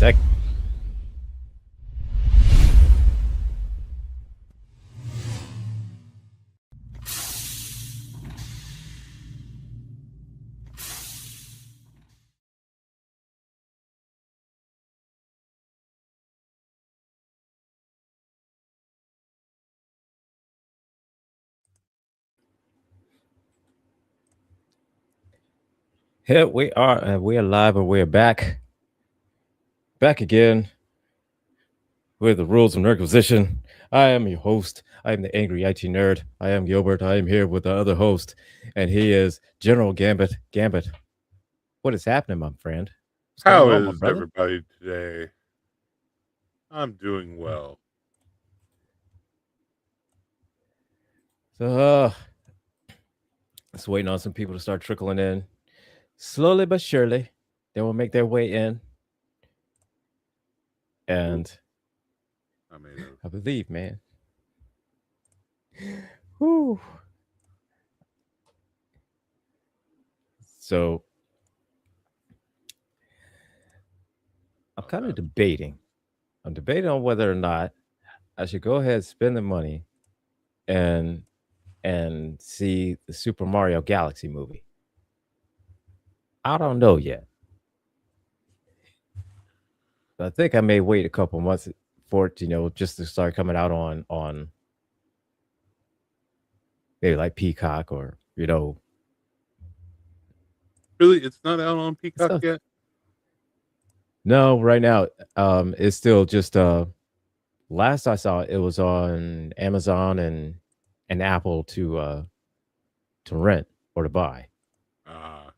Sec. Here we are. We're live and we're back again with the Rules of Nerdquisition. I am your host. I am the angry IT nerd. I am Gilbert. I am here with the other host, and he is General Gambit. Gambit, what is happening, my friend? What's going How on, my is brother? everybody today? I'm doing well. So, just waiting on some people to start trickling in, slowly but surely. They will make their way in, Ooh, and I made a. I believe, man. Whew. So I'm Oh kind of God. debating. I'm debating on whether or not I should go ahead and spend the money and see the Super Mario Galaxy movie. I don't know yet. I think I may wait a couple months for it, just to start coming out on maybe like Peacock or Really, it's not out on Peacock stuff. yet. No, right now, it's still just last I saw it was on Amazon and Apple to rent or to buy. Ah,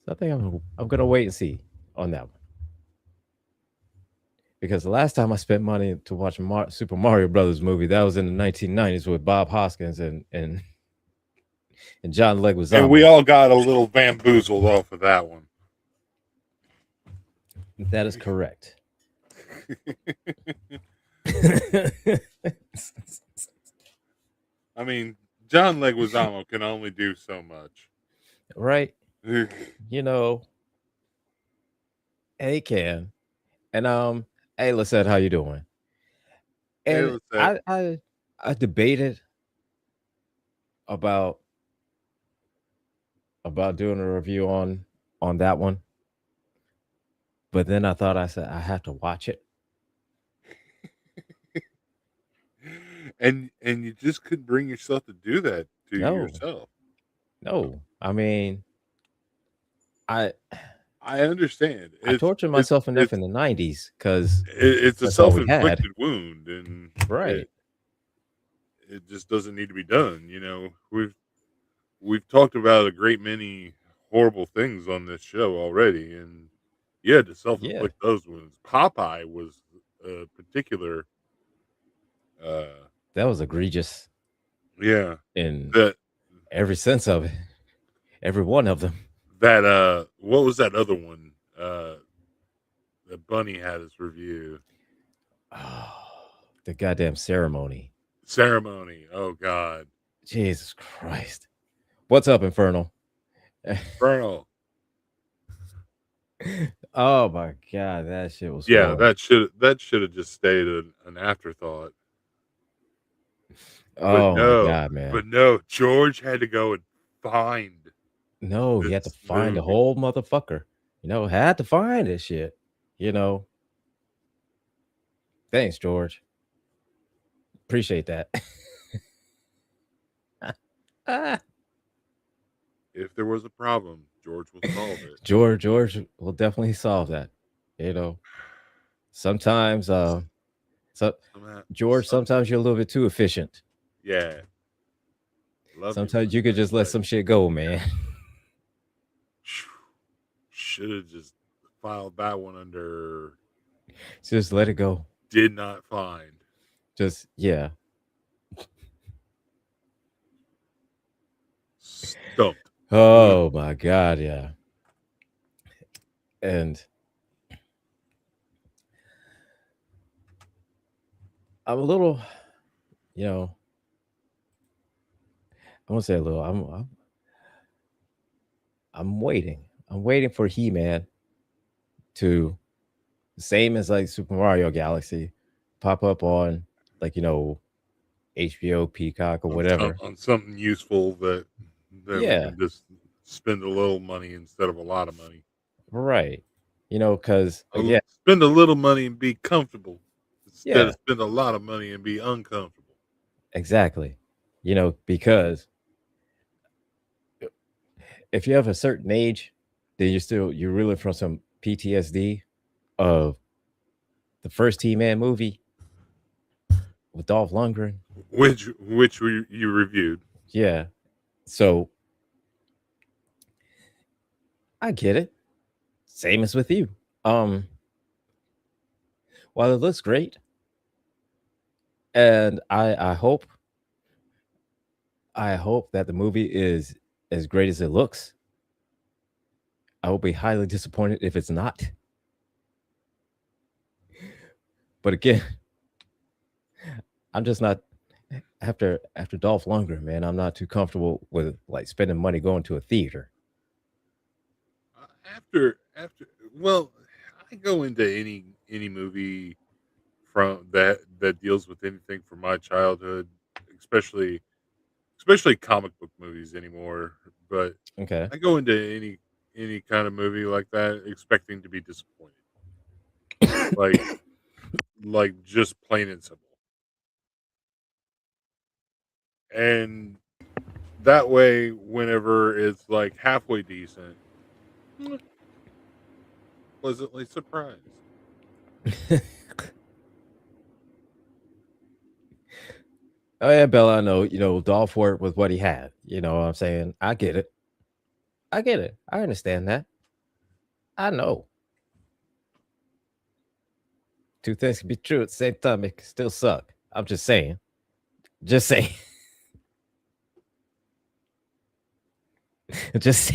So I think I'm gonna wait and see on that one. Because the last time I spent money to watch Super Mario Brothers movie, that was in the 1990s with Bob Hoskins and John and we Leguizamo. all got a little bamboozled off of that one. That is correct. I mean, John Leguizamo can only do so much. Right? Hey, You know, he can. And hey, Lisette, how you doing? And what's that? I debated about doing a review on that one, but then I said I have to watch it. And you just couldn't bring yourself to do that to No, yourself. no. I mean, I I understand. I tortured myself enough It's in the 90s because it's a that's all we had. self-inflicted wound, and Right. it just doesn't need to be done. We've talked about a great many horrible things on this show already, and yeah, to Yeah. self-inflict those wounds. Popeye was a particular, uh, That was egregious yeah, in that every sense of it. Every one of them. what was that other one? That Bunny had his review Oh, the goddamn ceremony. ceremony. Oh God, Jesus Christ. What's up, Infernal? Colonel. Oh my god, that shit was Yeah, horrible. that should have just stayed an afterthought. Oh my god, man. But no, George had to go and find No, he had to this find the movie. whole motherfucker. Had to find this shit. You know. Thanks, George. Appreciate that. Ah, If there was a problem, George will solve it. George will definitely solve that. You know. Sometimes so Somehow, George, sometimes you're a little bit too efficient. yeah, love you, Sometimes but you could not just let quite. some shit go, man. Should have just filed that one under Just let it go. did not find. Just yeah. Stumped. Oh my god, yeah. And I'm a little, you know, I won't say a little. I'm waiting. I'm waiting for He Man. to same as like Super Mario Galaxy, pop up on like HBO, Peacock, or whatever. on something useful that we Yeah, can just spend a little money instead of a lot of money. right. Because again, Spend a little money and be comfortable instead yeah, of spend a lot of money and be uncomfortable. exactly. Because if you have a certain age, then you're reeling from some PTSD of the first T-Man movie with Dolph Lundgren. Which you reviewed. Yeah, so I get it. Same as with you. Um, while it looks great, and I hope that the movie is as great as it looks. I will be highly disappointed if it's not. But again, I'm just not after Dolph Lundgren, man. I'm not too comfortable with like spending money going to a theater. After well, I go into any movie from that deals with anything from my childhood, especially especially comic book movies anymore. But Okay. I go into any kind of movie like that expecting to be disappointed, like just plain and simple. And that way, whenever it's like halfway decent, mm, pleasantly surprised. Oh yeah, Bella, I know, Dolph worked with what he had. You know what I'm saying? I get it. I get it. I understand that. I know. Two things can be true at the same time. It can still suck. I'm just saying. Just saying. Just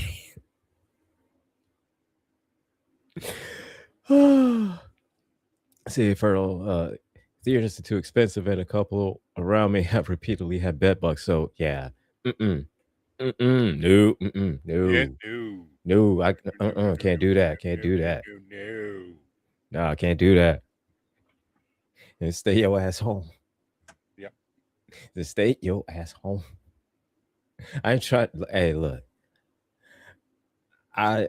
saying. See, Fertile, theaters are too expensive, and a couple around me have repeatedly had bed bugs. So yeah, mm-mm, mm-mm, no, mm-mm, Yeah, no, no, no, I no, no, no, can't no, do that, can't no, do no, that. no, no. No, I can't do that. And stay your ass home. Yeah, Just stay your ass home. I ain't trying. Hey, look, I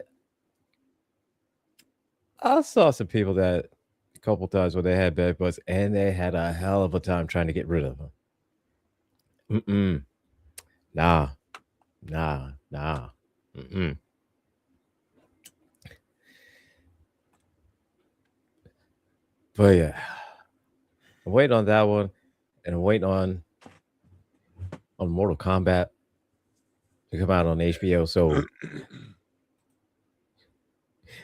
I saw some people that a couple times when they had bed bugs, and they had a hell of a time trying to get rid of them. Mm-mm, nah, nah, nah. Mm-mm. But yeah, I'm waiting on that one, and I'm waiting on Mortal Kombat to come out on HBO. So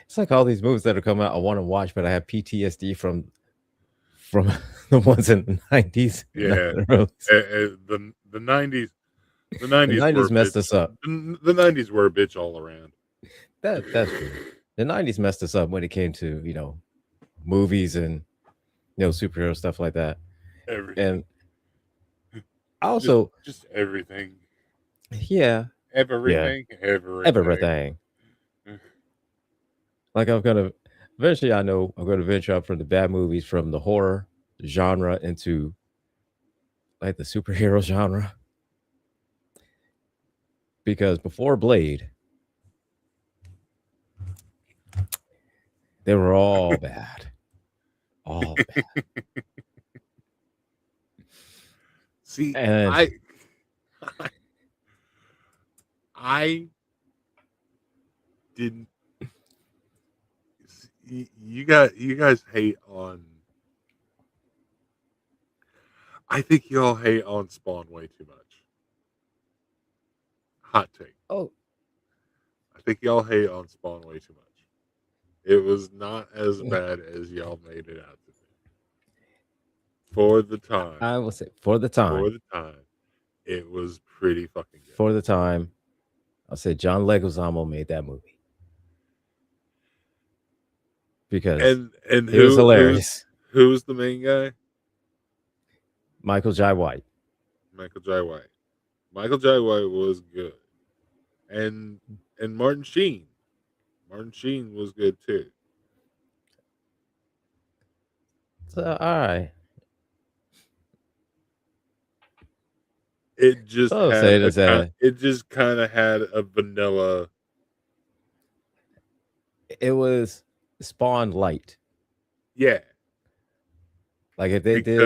it's like all these movies that are coming out I want to watch, but I have PTSD from the ones in the '90s. yeah. The '90s, the The '90s were '90s a messed bitch. us up. The '90s were a bitch all around. That's true. The '90s messed us up when it came to movies and superhero stuff like that. Everything, And also, just everything, yeah, yeah, everything, everything. everything. Like eventually, I know I'm gonna venture out from the bad movies from the horror genre into like the superhero genre because before Blade, they were all bad, all bad. See, And I didn't. You guys hate on. I think y'all hate on Spawn way too much. Hot take. oh, I think y'all hate on Spawn way too much. It was not as bad as y'all made it out to be. For the time, I will say for the time, for the time, it was pretty fucking good. for the time, I'll say John Leguizamo made that movie because And it was hilarious. who's the main guy? Michael Jai White. Michael Jai White. Michael Jai White was good, and Martin Sheen. Martin Sheen was good too. So, all right. It just So I'll had say it a as a it just kind of had a vanilla. it was Spawn light. Yeah, Like if they did,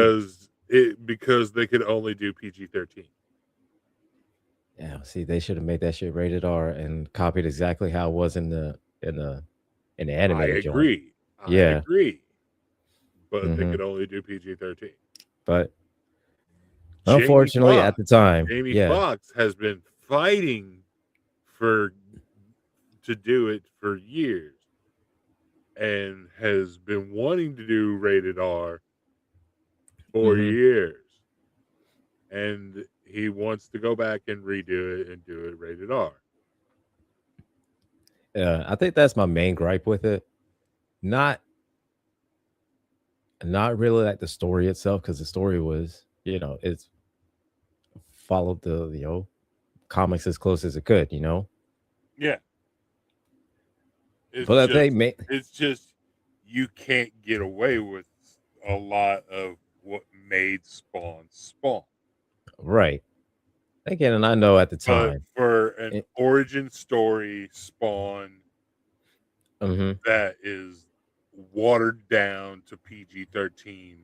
because they could only do PG-13. yeah. See, they should have made that shit rated R and copied exactly how it was in the I animated joint. agree. I Yeah. agree. But they Hmm. could only do PG-13. But Jamie unfortunately, at Foxx. the time, Jamie yeah. Foxx has been fighting for to do it for years and has been wanting to do rated R for Hmm. years. And he wants to go back and redo it and do it rated R. I think that's my main gripe with it. Not not really like the story itself, because the story was, it's followed the comics as close as it could, Yeah. But I think It's just you can't get away with a lot of what made Spawn Spawn. right again, and I know at the But time, for an it, origin story Spawn hmm that is watered down to PG-13,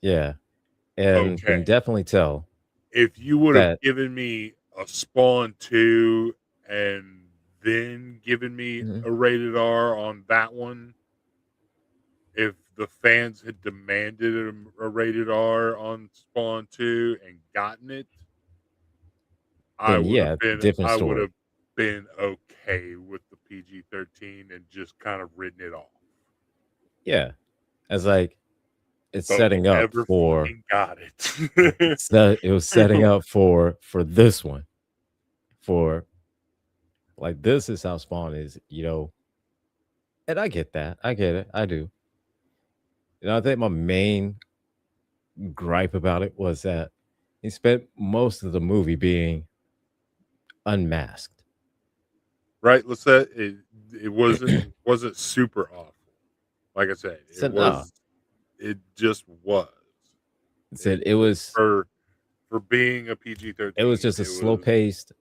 yeah, and can okay. definitely tell If you would have that given me a Spawn 2 and then given me mhm, a rated R on that one, if the fans had demanded a rated R on Spawn 2 and gotten it, then yeah, different I would story. have been okay with the PG-13 and just kind of written it off. Yeah, as like it's But we setting up never for fucking got it. it was setting up for this one, for like this is how Spawn is, and I get that, I get it, I do. I think my main gripe about it was that he spent most of the movie being unmasked. Right, let's say it wasn't super awful. Like I said, So no, it just was. it said It it was for being a it was PG-13, just a it slow was paced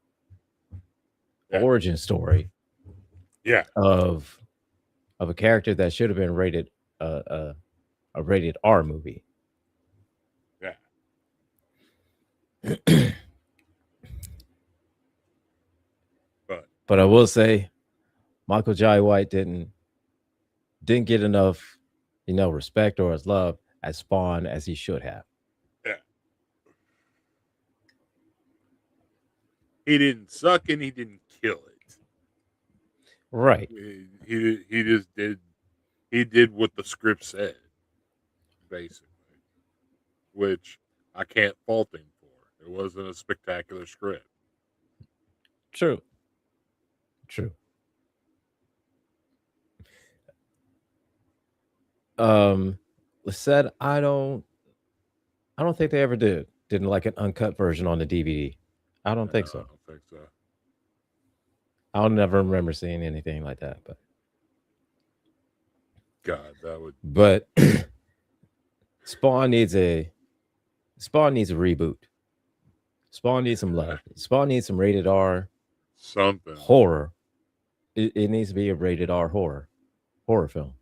yeah. origin story Yeah. of a character that should have been rated a rated R movie. Yeah. But But I will say Michael Jai White didn't get enough, respect or as love as Spawn as he should have. yeah, he didn't suck and he didn't kill it. Right. He just did what the script said, basically, which I can't fault him for. It wasn't a spectacular script. True. True. Um said I don't think they ever didn't like an uncut version on the DVD. I don't No, think I so. don't think so. I'll never remember seeing anything like that. God, that would But Spawn needs a Spawn needs a reboot. Spawn needs some love. Spawn needs some rated R something. horror. It needs to be a rated R horror film.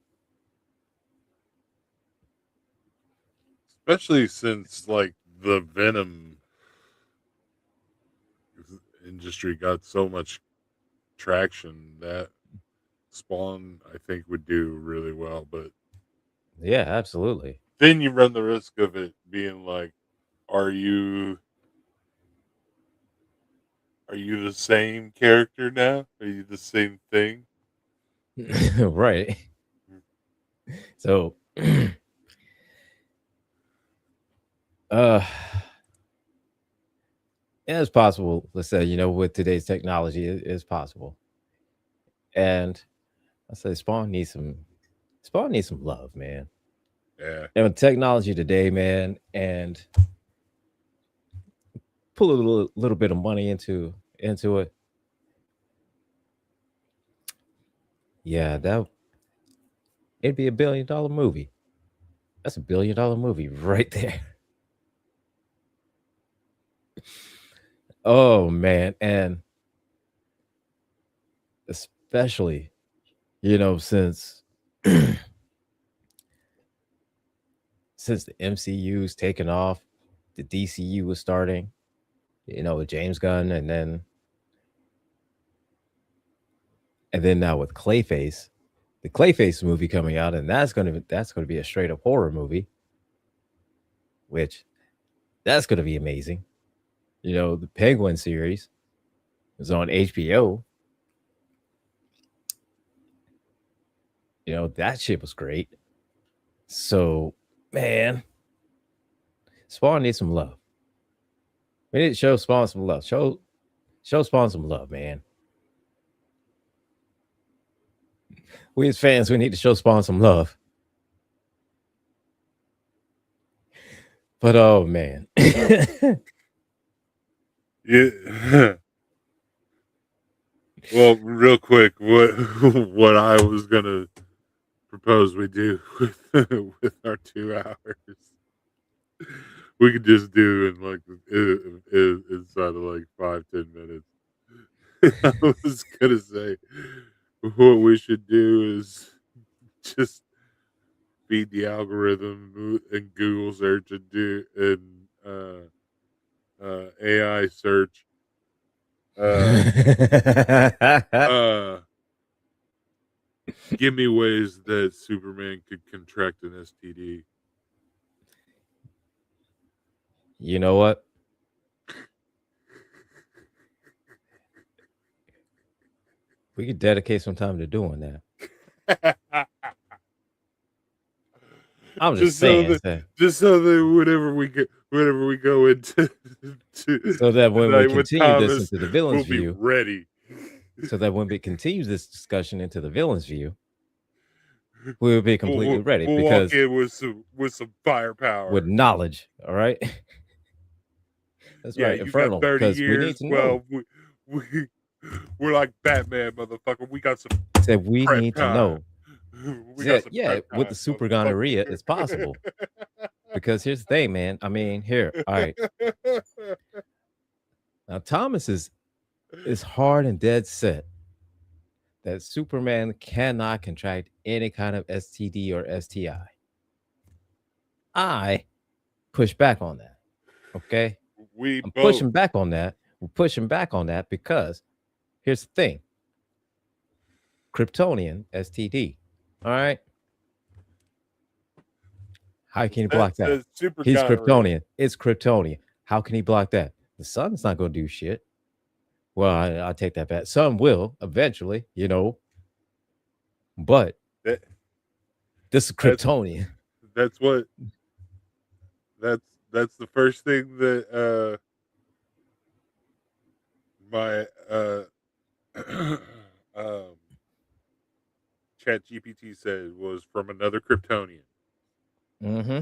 Especially since like the Venom industry got so much traction that Spawn I think would do really well, but Yeah, absolutely. then you run the risk of it being like, are you are you the same character now? Are you the same thing? Right. So uh yeah, it's possible. Let's say, with today's technology, it's possible. And I say Spawn needs some love, man. Yeah. And with technology today, man, and pull a little bit of money into it. Yeah, it'd be $1 billion movie. That's $1 billion movie right there. Oh man, and especially since since the MCU's taken off, the DCU was starting. With James Gunn, and then now with Clayface, the Clayface movie coming out, and that's gonna be a straight up horror movie, which that's gonna be amazing. The Penguin series is on HBO. That shit was great. So, man, Spawn needs some love. We need to show Spawn some love. Show Spawn some love, man. We as fans, we need to show Spawn some love. But oh man. Yeah. Well, real quick, what what I was gonna propose we do with our 2 hours, we could just do in like inside of like 5-10 minutes. I was gonna say what we should do is just feed the algorithm and Google search and do AI search. Uh, Give me ways that Superman could contract an STD. You know what? We could dedicate some time to doing that. I'm just saying, just so that whenever we go into so that when we tonight with continue this Thomas, into the villain's we'll be view, ready. so that when we continue this discussion into the villain's view, we will be completely ready We'll because walk in with some firepower, with knowledge. All right. That's yeah, right, you got Infernal. 30 Because we need years. to know. Well, we're like Batman, motherfucker. We got some Said we prep need to time. know. We got some Yeah, prep with the time, super motherfucker. gonorrhea, it's possible. Because here's the thing, man. I mean, here, all right. Now Thomas is hard and dead set that Superman cannot contract any kind of STD or STI. I push back on that. Okay? We I'm both. pushing back on that. We're pushing back on that because here's the thing. Kryptonian STD. All right? How can he block that? Super He's gonorrhea. Kryptonian. It's Kryptonian. How can he block that? The sun's not going to do shit. Well, I take that back. Some will eventually, but That, this is Kryptonian. That's what. That's the first thing that my um, Chat GPT said was from another Kryptonian. Mm-hmm.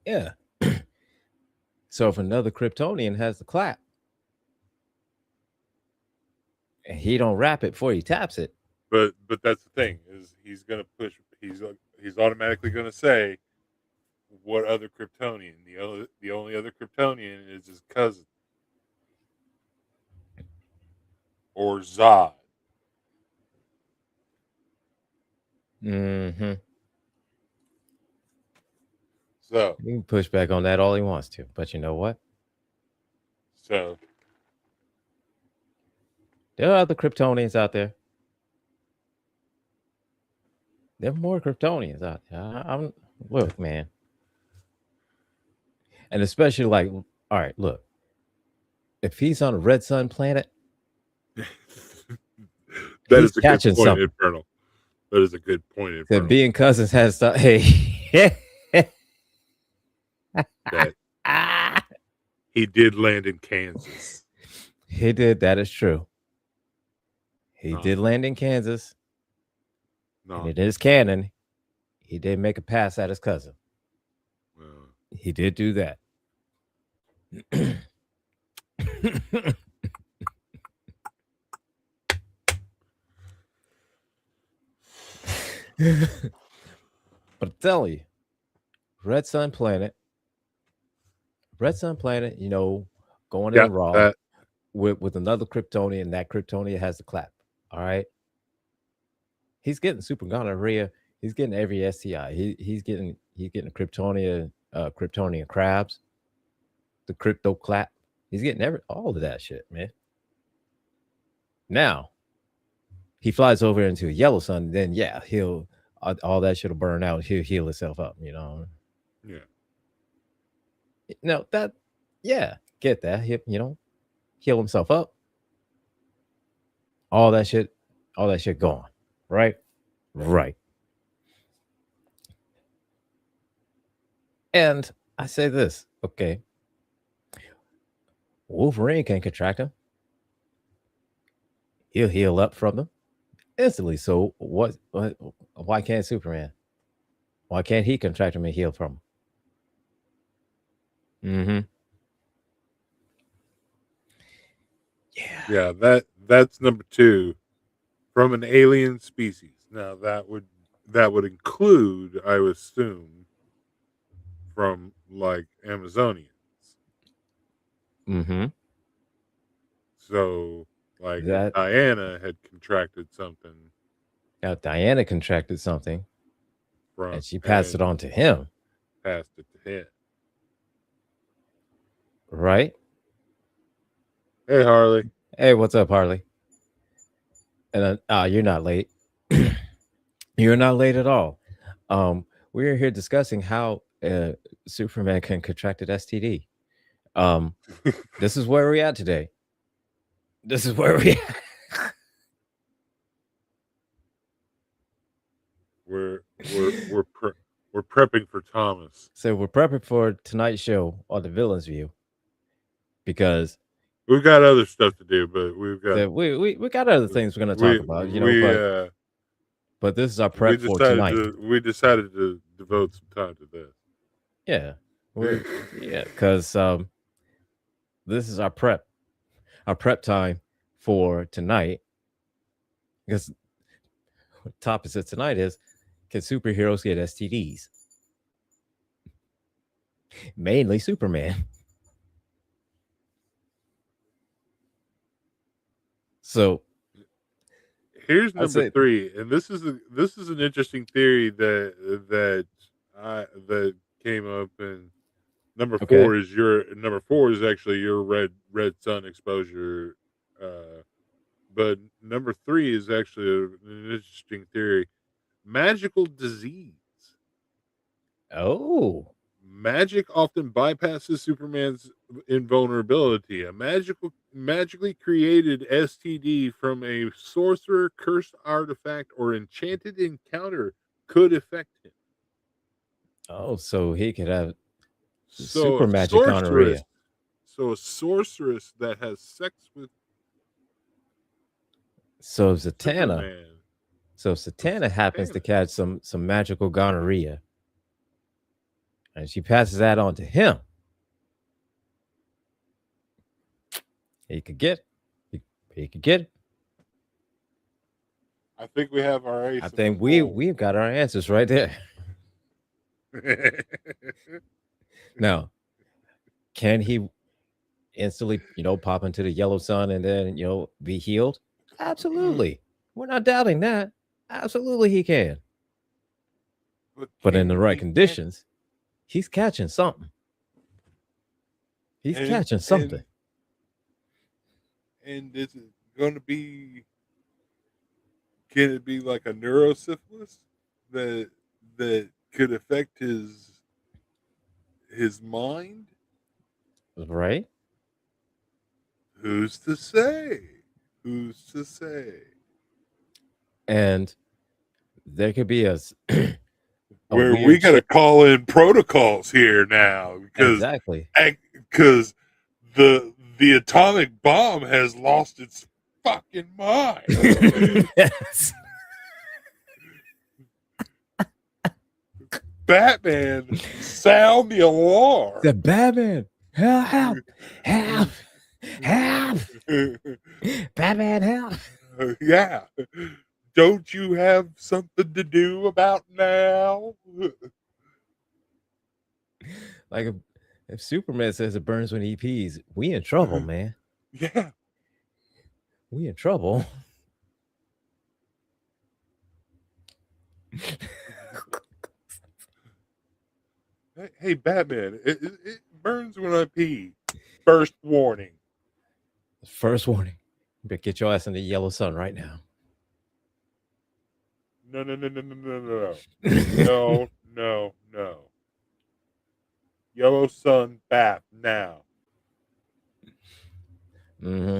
Yeah. So if another Kryptonian has the clap and he don't rap it before he taps it. But that's the thing is he's gonna push. He's automatically gonna say what other Kryptonian. The only other Kryptonian is his cousin or Zod. Mm-hmm. So He can push back on that all he wants to. But you know what? So there are other Kryptonians out there. There are more Kryptonians out there. Look, man. And especially like, all right, look. If he's on a red sun planet, that he's is a good catching point, something. Infernal. That is a good point, That Infernal. being cousins has to. Hey. That he did land in Kansas. He did. That is true. He did land in Kansas. And it is canon. He did make a pass at his cousin. He did do that. But I tell you, Red Sun Planet, Red Sun Planet, going Yeah, in raw that with another Kryptonian. That Kryptonian has the clap. All right, he's getting super gonorrhea. He's getting every STI. He's getting Kryptonian crabs, the crypto clap. He's getting all of that shit, man. Now he flies over into a yellow sun. Then yeah, he'll all that shit'll burn out. He'll heal himself up. yeah. No, that yeah, get that. Heal himself up. All that shit, all that shit gone. Right, right. And I say this, okay, Wolverine can contract him. He'll heal up from them instantly. So what? Why can't Superman? Why can't he contract him and heal from him? Mm-hmm. Yeah. Yeah, that's number two. From an alien species. Now that would include, I would assume, from like Amazonians. Mm-hmm. So like if That Diana had contracted something Diana contracted something from and she passed it and on to him, passed it to him. right? Hey Harley. Hey, what's up, Harley? And you're not late. You're not late at all. We're here discussing how Superman can contract an STD. Um, this is where we're at today. This is where we. We're prepping for Thomas. So we're prepping for tonight's show on the Villains View because We've got other stuff to do, but we've got we got other things we're going to talk about, but this is our prep for tonight. we decided to devote some time to this. Yeah, because this is our prep time for tonight. Because the topic of tonight is, can superheroes get STDs? Mainly Superman. So here's number three, and this is an interesting theory that came up. And number four is actually your red sun exposure, but number three is actually an interesting theory: magical disease. Oh, magic often bypasses Superman's invulnerability. A magically created STD from a sorcerer, cursed artifact, or enchanted encounter could affect him. Oh, so he could have super magic gonorrhea. So a sorceress that has sex with Zatanna. Superman. So Zatanna happens to catch some magical gonorrhea, and she passes that on to him. He could get it. He could get it. I think we have our ace. I think we've got our answers right there. Now, can he instantly, pop into the yellow sun and then, be healed? Absolutely. We're not doubting that. Absolutely he can. But in the right conditions, he's catching something. He's catching something. And is it going to be? Can it be like a neurosyphilis that could affect his mind? Right? Who's to say? Who's to say? And there could be where we got to call in protocols here now because the atomic bomb has lost its fucking mind. Yes. Batman, sound the alarm. The Batman, help. Batman, help. Yeah. Don't you have something to do about now? Like if Superman says it burns when he pees, we in trouble, man. Yeah. We in trouble. Hey, Batman, it burns when I pee. First warning. First warning. You better get your ass in the yellow sun right now. No, no, no, no, no, no, no, no, no, no. Yellow sun bath now. Mm-hmm.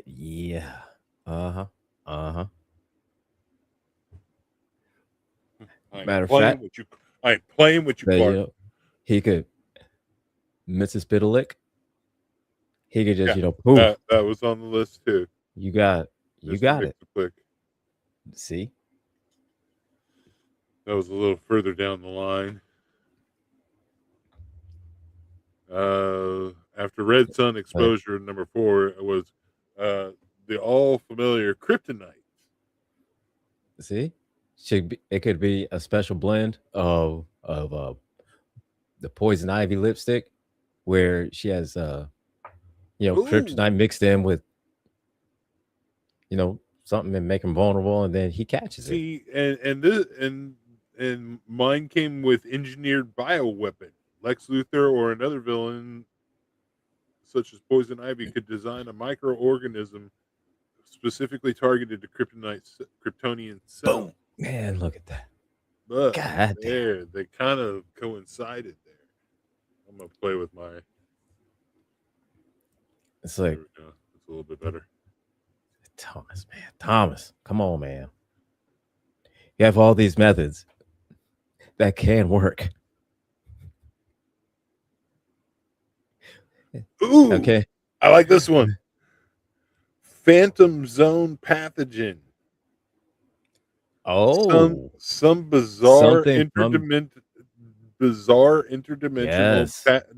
Yeah. Uh-huh. Uh-huh. I ain't Matter of playing fact, with you. I ain't playing with you, that Clark. he could Mrs. Biddleick. He could just, Yeah, poof. that was on the list too. You got you Mr. got it. Mixaplick. See? That was a little further down the line. After Red Sun exposure, number 4 was the all familiar kryptonite. See? It could be a special blend of the poison ivy lipstick where she has kryptonite mixed in with something and make him vulnerable, and then he catches it. See, and mine came with engineered bioweapon. Lex Luthor or another villain such as Poison Ivy could design a microorganism specifically targeted to Kryptonian cells. Boom. Man, look at that. But God damn. they kind of coincided there. I'm gonna play with my. It's like It's a little bit better. Thomas, man. Thomas, come on, man. You have all these methods that can work. Ooh, okay. I like this one. Phantom Zone pathogen. Oh, some bizarre something from interdimensional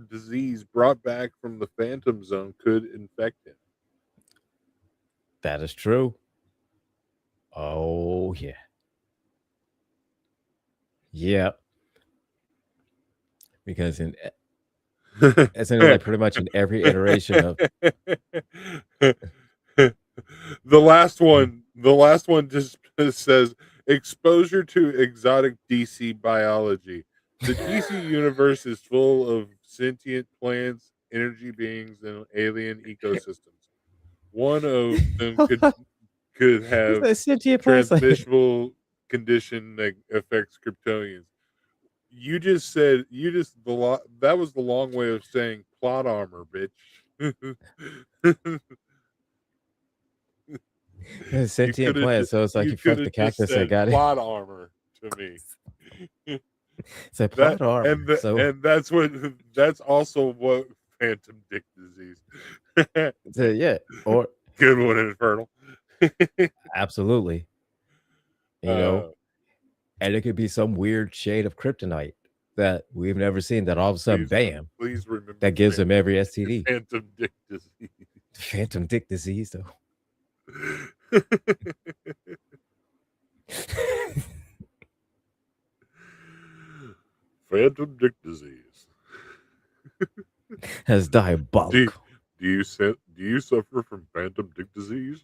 disease brought back from the Phantom Zone could infect him. That is true. Oh yeah. Yeah. Because isn't it like pretty much in every iteration of the last one just says exposure to exotic DC biology. The DC universe is full of sentient plants, energy beings, and alien ecosystems. One of them could have transmissible condition that affects Kryptonians. That was the long way of saying plot armor, bitch. sentient plants, so it's like you fucked the cactus that got it. Plot armor to me. It's a plot armor. And that's also what phantom dick disease. Yeah, or good one, Infernal. Absolutely. And it could be some weird shade of kryptonite that we've never seen that all of a sudden, bam, please remember that gives them every STD. Phantom dick disease. Phantom dick disease, though. Phantom dick disease. That's diabolical. Do you suffer from phantom dick disease?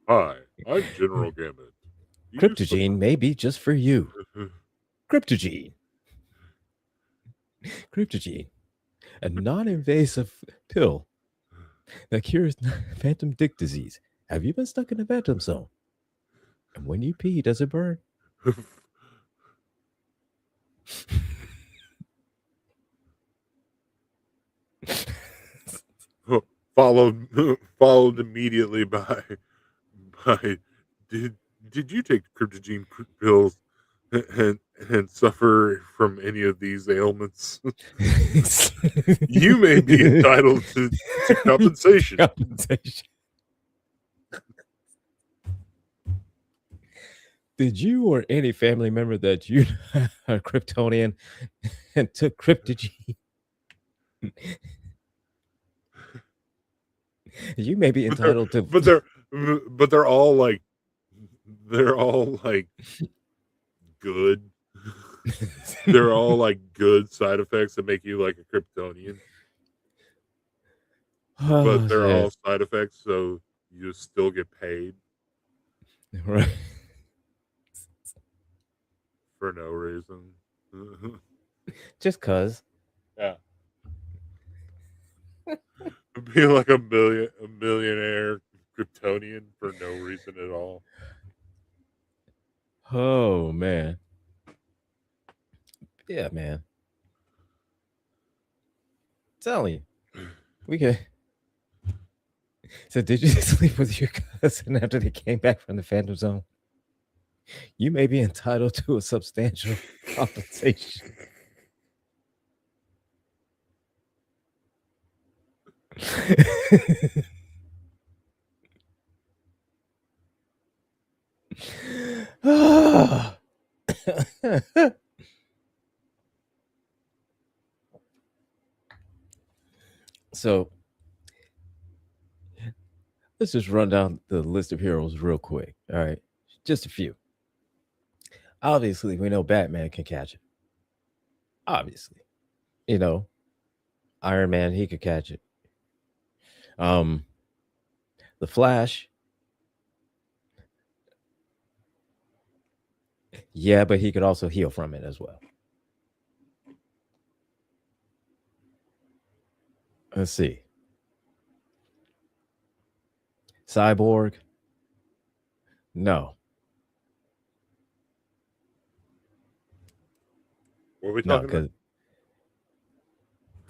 Hi, I'm General Gambit. Cryptogene may be just for you. Cryptogene. Cryptogene, a non-invasive pill that cures phantom dick disease. Have you been stuck in the phantom zone? And when you pee, does it burn? Followed immediately by did you take cryptogene pills and suffer from any of these ailments? You may be entitled to compensation. Did you or any family member that you are Kryptonian and took cryptogene? You may be but they're entitled to. but they're but they're all like good. They're all like good side effects that make you like a Kryptonian, but Oh they're shit! all side effects, so you still get paid Right. for no reason. Just cause. Yeah, be like a millionaire Kryptonian for no reason at all. Oh man. Yeah, man. Telling you, we could. So, did you sleep with your cousin after they came back from the Phantom Zone? You may be entitled to a substantial compensation. So, let's just run down the list of heroes real quick. All right. Just a few. Obviously, we know Batman can catch it. Obviously. You know, Iron Man, he could catch it. Um, the Flash, yeah, but he could also heal from it as well. Let's see. Cyborg, no, What are we no, talking about?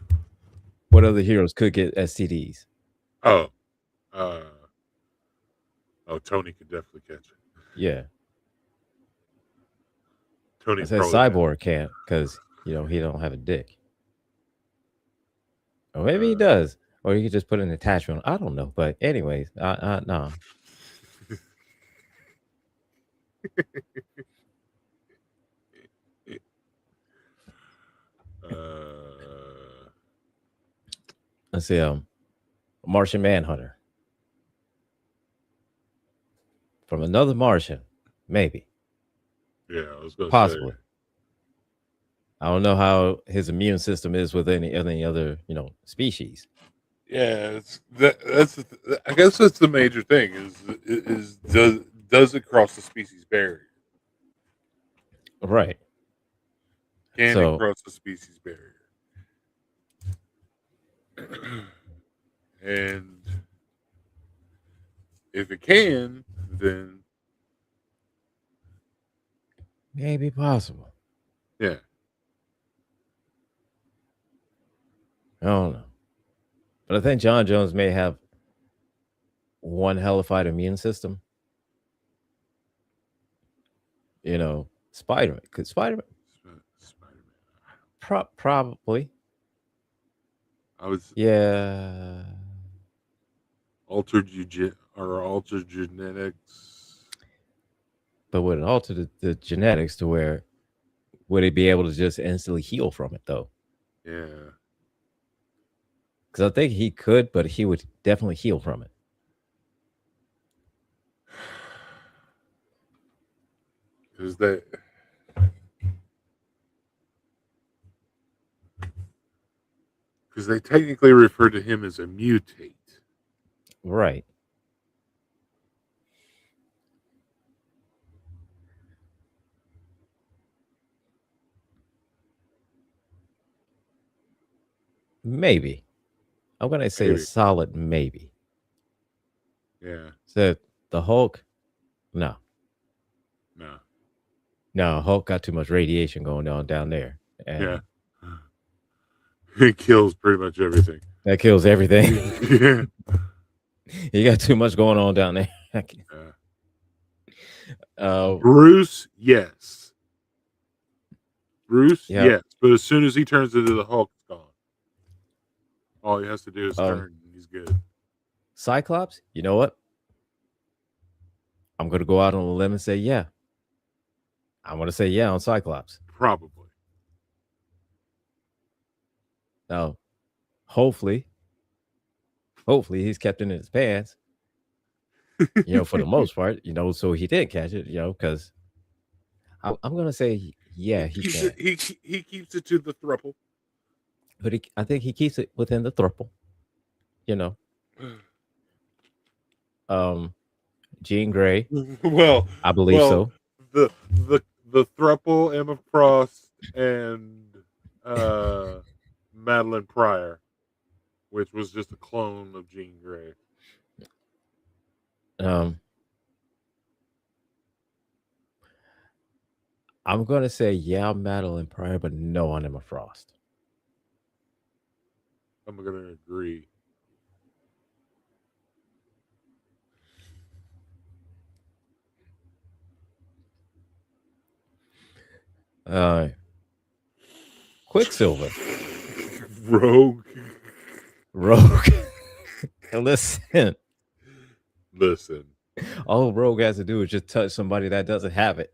because what other heroes could get STDs? Oh, uh, oh, Tony could definitely catch it. Yeah, I Tony said probably has. Cyborg can't because he don't have a dick, or maybe he Uh, does, or you could just put an attachment. I don't know, but anyways, no, uh, let's see. Martian Manhunter from another Martian, maybe, yeah, I was gonna say. possibly. I don't know how his immune system is with any other species. Yeah, I guess that's the major thing is does it cross the species barrier? Right. Can it So cross the species barrier? And if it can, then maybe possible. yeah, I don't know. But I think John Jones may have one hellified immune system. Spider Man. Could Spider Man? Spider Man. Probably. I was Yeah. altered genetics. But would it alter the genetics to where would it be able to just instantly heal from it, though? Yeah, Because I think he could, but he would definitely heal from it. because they technically refer to him as a mutate. Right. Maybe. I'm going to say a Maybe. solid maybe. Yeah. So the Hulk, no. No. No, Hulk got too much radiation going on down there. Yeah. And It kills pretty much everything. that kills everything. Yeah. You got too much going on down there. Bruce, yes. Bruce, Yeah. yes. But as soon as he turns into the Hulk, it's gone. All he has to do is turn, and he's good. Cyclops, you know what? I'm going to go out on a limb and say, yeah. I want to say, yeah, on Cyclops. Probably. Now, Hopefully, hopefully he's kept it in his pants, for the most part, so he did catch it, because I'm gonna say, yeah, he he keeps can, it. He keeps it to the thruple. but I think he keeps it within the thruple, you know. Um, Jean Grey, well, I believe well, so. the thruple, Emma Frost, and uh, Madeline Pryor, which was just a clone of Jean Grey. Um, I'm gonna say, yeah, Madeline Pryor, but no on Emma Frost. I'm gonna agree. Uh, Quicksilver, Rogue. Rogue. Listen, Listen, all Rogue has to do is just touch somebody that doesn't have it.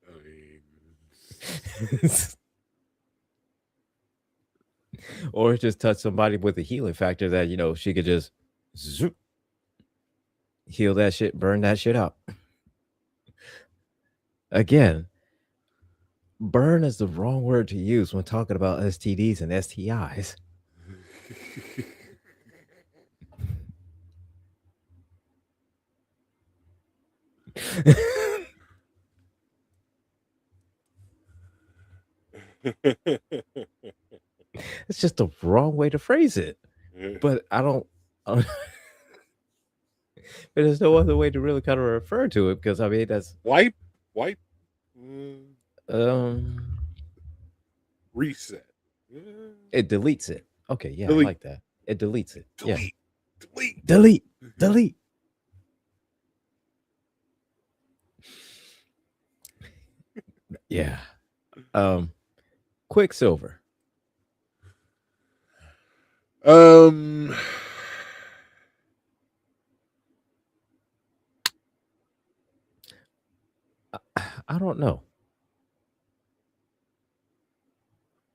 I mean, Or just touch somebody with a healing factor that she could just zoop, heal that shit, burn that shit up. Again, burn is the wrong word to use when talking about STDs and STIs. It's just the wrong way to phrase it. But I don't. There's no other way to really kind of refer to it because I mean that's wipe, wipe, mm, um reset, mm, it deletes it. Okay, yeah, I delete, like that. It deletes it. Yeah, delete, delete. delete, delete. Yeah. Um, Quicksilver. Um, I don't know.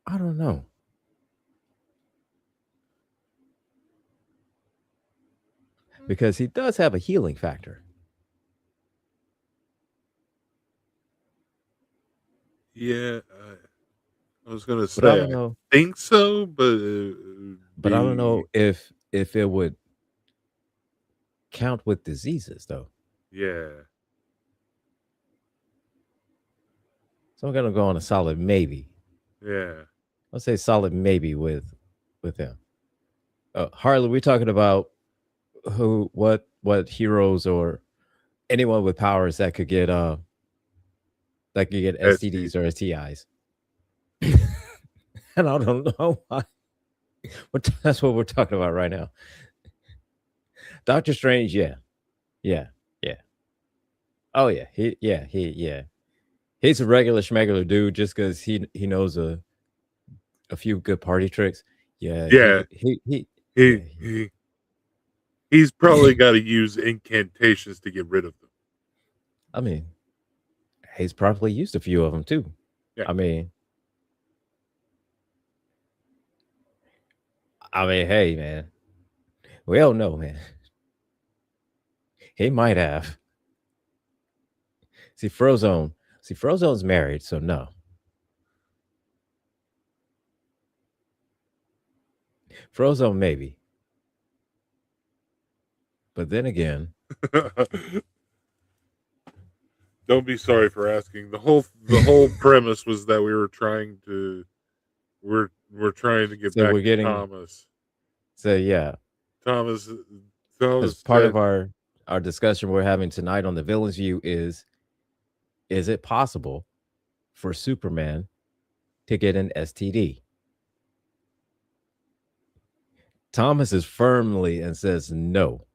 I don't know because he does have a healing factor, yeah, I was gonna but I say don't I know. think so, but it would But I don't be know if it would count with diseases though. yeah, So I'm gonna go on a solid maybe. yeah. I'll say solid maybe with him. Harley, we're talking about what heroes or anyone with powers that could get ST. STDs or STIs. And I don't know why. But that's what we're talking about right now. Doctor Strange, yeah, yeah, yeah. Oh yeah, yeah. He's a regular schmegular dude just because he knows a few good party tricks. Yeah, Yeah, yeah. he, he he's probably got to use incantations to get rid of them. I mean, he's probably used a few of them too. Yeah. I mean, hey man, we don't know, man. He might have. See, Frozone. See, Frozone's married, so no. Frozone maybe, but then again, Don't be sorry for asking. The whole premise was that we're trying to get so back we're to getting. Thomas. So yeah, Thomas as Thomas part said, of our discussion we're having tonight on the villain's view is it possible for Superman to get an STD? Thomas is firmly and says no,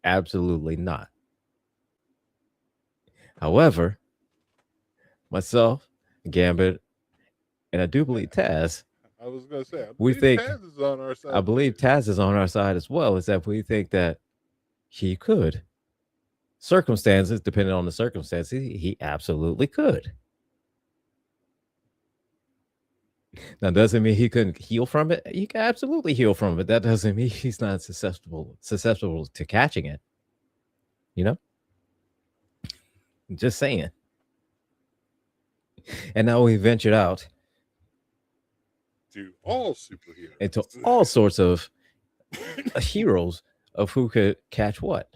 absolutely not. However, myself, Gambit, and I do believe Taz, I was gonna say, I we believe think Taz is on our I side believe too. Taz is on our side as well, is that we think that he could. Circumstances, depending on the circumstances, he absolutely could. Now, doesn't mean he couldn't heal from it. He can absolutely heal from it. That doesn't mean he's not susceptible to catching it. You know, just saying. And now we ventured out To all into superheroes. all sorts of heroes of who could catch what.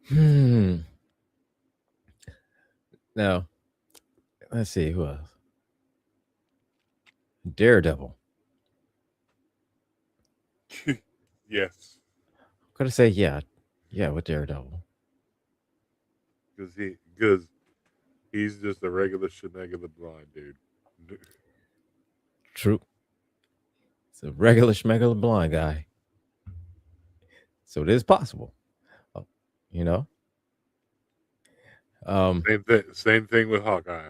Hmm. Now, let's see who else. Daredevil. Yes, I'm gonna say yeah, yeah, with Daredevil. because he's just a regular shenanigans the blind dude. True. It's a regular schmegular blind guy. So it is possible. uh, You know. Um, Same thing with Hawkeye.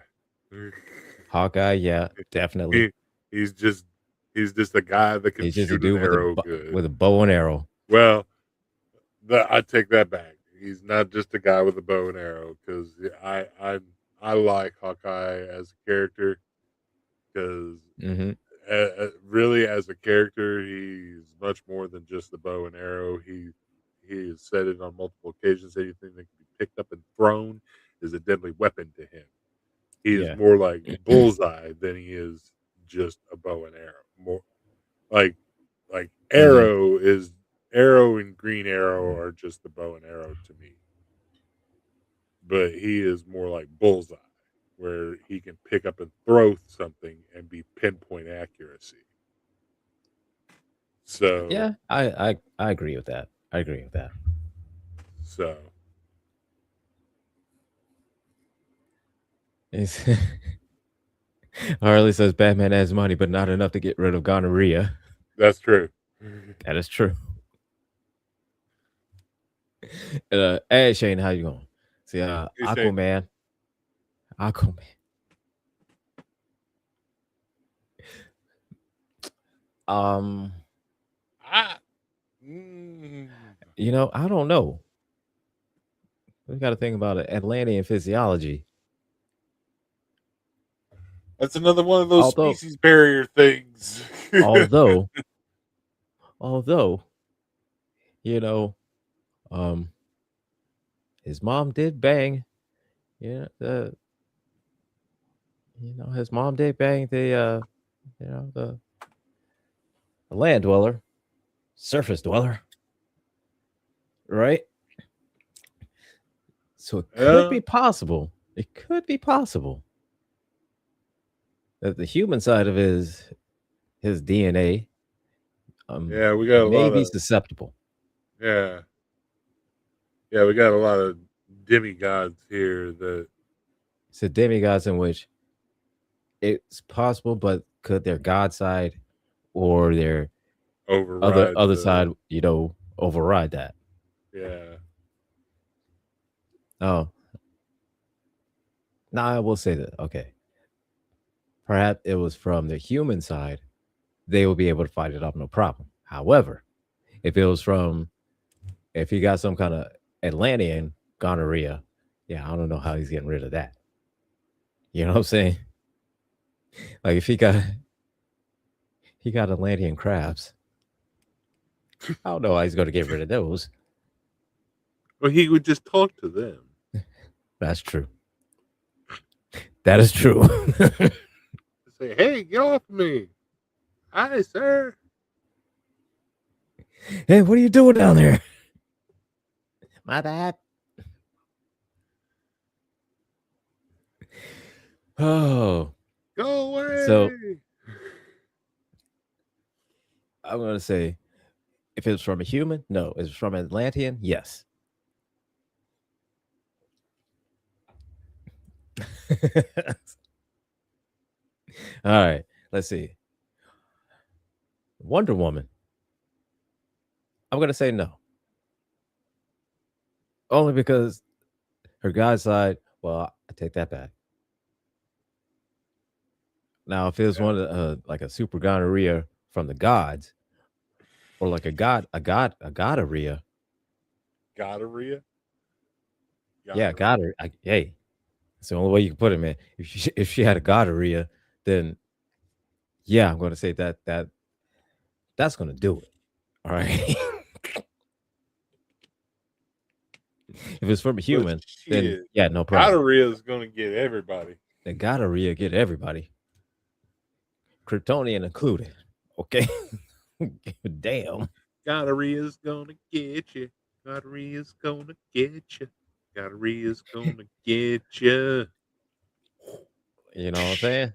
Hawkeye, yeah, definitely. he, he's just he's just a guy that can He's just a shoot an dude arrow good. with a bow and arrow. Well, I take that back. He's not just a guy with a bow and arrow because I like Hawkeye as a character because Hmm. really as a character he's much more than just the bow and arrow. He has said it on multiple occasions. Anything that can be picked up and thrown is a deadly weapon to him. He is Yeah. more like Bullseye than he is just a bow and arrow. More like Hmm. Arrow and Green Arrow are just the bow and arrow to me. But he is more like Bullseye, where he can pick up and throw something and be pinpoint accuracy. So Yeah, I agree with that. I agree with that. so It's Harley says Batman has money, but not enough to get rid of gonorrhea. that's true. That is true. Hey Shane, how you going? See, He's saying, Aquaman. Um, ah, mm, I don't know. We got to think about it. Atlantean physiology. that's another one of those Although, species barrier things. although, although, you know, um, his mom did bang. Yeah, his mom did bang the land dweller, surface dweller, right? So it could Yeah, be possible. It could be possible that the human side of his DNA yeah, we got a may lot be of susceptible. yeah, yeah, we got a lot of demigods here that So demigods in which it's possible, but could their god side or their override other the side, override that? yeah. Oh, now I will say that. Okay, perhaps it was from the human side. They will be able to fight it off, no problem. However, if it was from if he got some kind of Atlantean gonorrhea, yeah, I don't know how he's getting rid of that. You know what I'm saying? Like if he got Atlantean crabs, I don't know how he's going to get rid of those. Well, he would just talk to them. That's true. That is true. Say, "Hey, get off me! Hi, sir." Hey, what are you doing down there? My bad. Oh, Go so away. I'm going to say if it's from a human, no. If it's from an Atlantean, yes. All right, let's see. Wonder Woman. I'm going to say no. Only because her god side, well, I take that back. Now, if it was Yeah, one of like a super gonorrhea from the gods, or like a gonorrhea, gonorrhea. yeah, Gonorrhea. got her. Hey, It's the only way you can put it, man. If she had a gonorrhea, then yeah, I'm going to say that's going to do it. All right. If it's from a But human, then shit, yeah, no problem. gonorrhea is gonna get everybody. The gonorrhea get everybody, Kryptonian included. Okay. Damn. Gonorrhea's gonna get you. Gonorrhea's gonna get you. Gonorrhea's gonna get you. You know what I'm saying?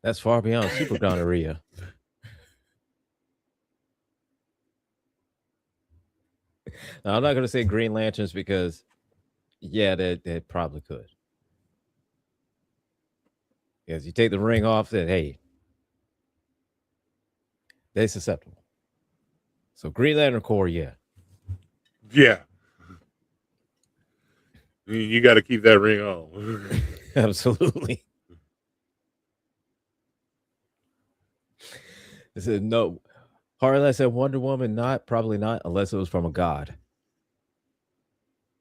That's far beyond super gonorrhea. Now, I'm not going to say Green Lanterns because, yeah, they probably could. Because you take the ring off, then hey, they're susceptible. So Green Lantern Corps, yeah, Yeah, you got to keep that ring on. absolutely. I said no. Harlan said Wonder Woman, not probably not, unless it was from a god.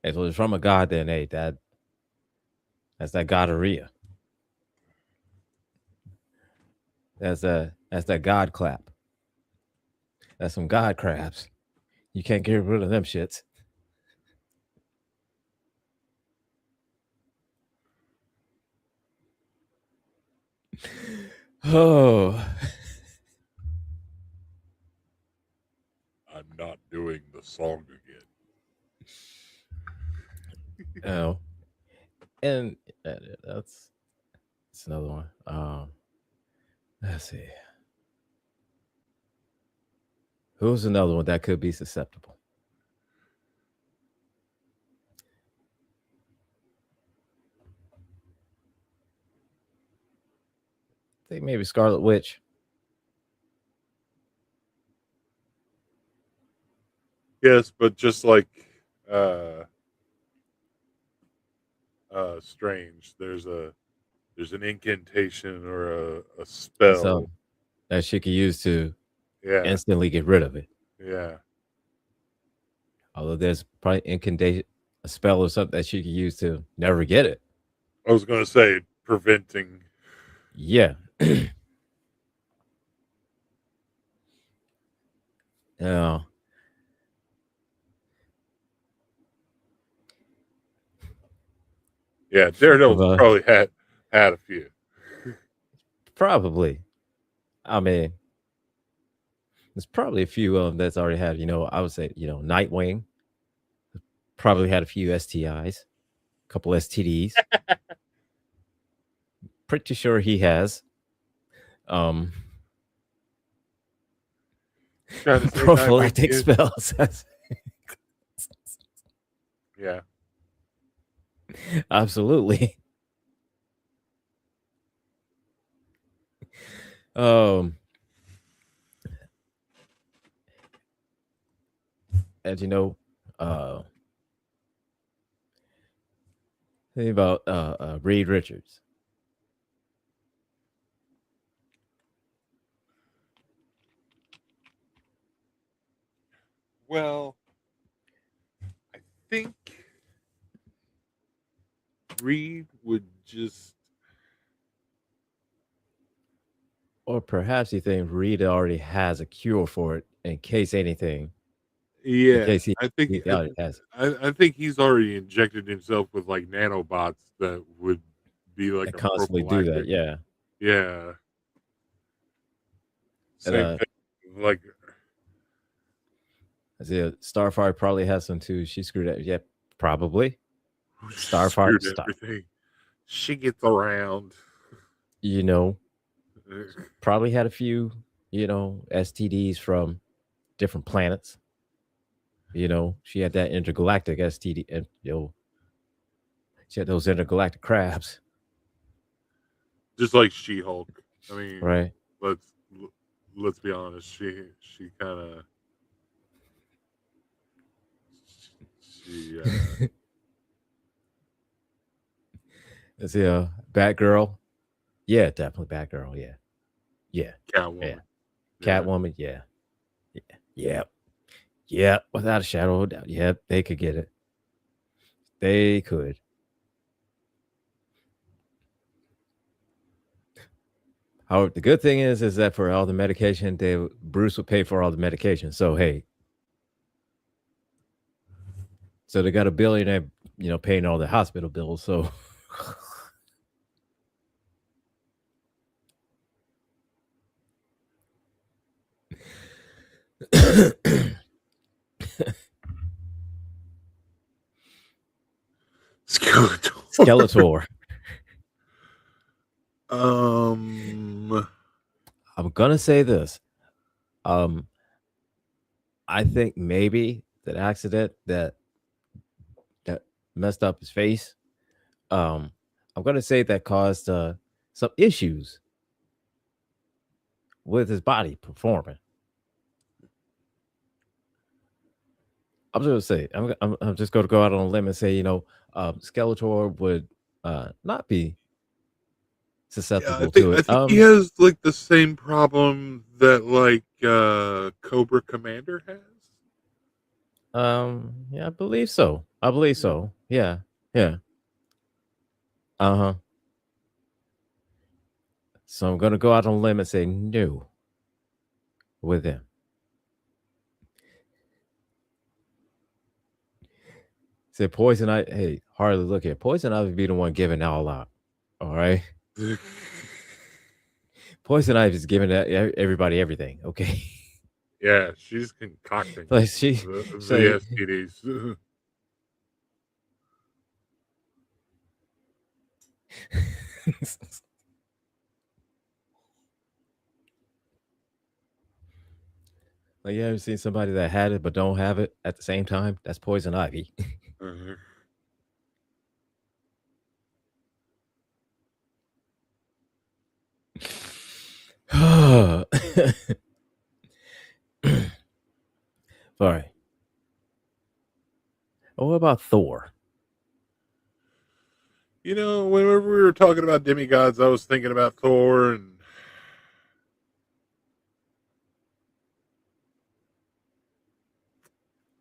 If it was from a god, then hey, that's that gonorrhea. That's that god clap. That's some god crabs. You can't get rid of them shits. Oh, I'm not doing the song again. oh, and that's that's another one. Let's see. Who's another one that could be susceptible? I think maybe Scarlet Witch. Yes, but just like uh Strange, there's an incantation or a So spell. that she could use to Yeah, instantly get rid of it. yeah. Although there's probably incantation, a spell or something that she could use to never get it. I was gonna say preventing. Yeah. Yeah. Yeah, Of Daredevil's probably had a few. probably. I mean, there's probably a few of them that's already had, I would say, Nightwing probably had a few STIs, a couple STDs. Pretty sure he has. Um Trying to say Nightwing prophylactic kid. spells. Yeah. Absolutely. Um as you know, uh think about Reed Richards. Well, I think Reed would just. Or perhaps you think Reed already has a cure for it in case anything, in Yeah, case he already has it. I think he's already injected himself with like nanobots that would be like And a constantly do that, prophylactic. yeah. Yeah, And same thing. Like I see Starfire probably has some too. She screwed up. Yep, probably. Starfire, screwed everything. She gets around. you know, probably had a few, STDs from different planets. She had that intergalactic STD, and she had those intergalactic crabs, Just like She-Hulk. I mean, right? let's let's be honest. She kind of she Let's see, Batgirl. Yeah, definitely Batgirl. Yeah, yeah, yeah. Catwoman. Yeah, Catwoman. Yeah, yeah, yeah, yeah. Without a shadow of a doubt. Yeah, they could get it. They could. However, the good thing is that for all the medication, Bruce would pay for all the medication. So hey, so they got a billionaire, paying all the hospital bills. So Skeletor. Skeletor. Um, I'm gonna say this. Um, I think maybe that accident that messed up his face. Um, I'm gonna say that caused some issues with his body performing. I'm just gonna say I'm just gonna go out on a limb and say Skeletor would not be yeah, susceptible to I it. think he has like the same problem that like Cobra Commander has. Yeah, I believe so. I believe Yeah. so. Yeah, yeah. Uh huh. So I'm gonna go out on a limb and say no with him. Say Poison I Hey, hardly look at Poison Ivy be the one giving all out. All right. Poison Ivy is giving everybody everything. Okay. Yeah, she's concocting Like she the say STDs. like you ever seen somebody that had it but don't have it at the same time? That's Poison Ivy. Mhm. All right. What about Thor? Whenever we were talking about demigods, I was thinking about Thor, and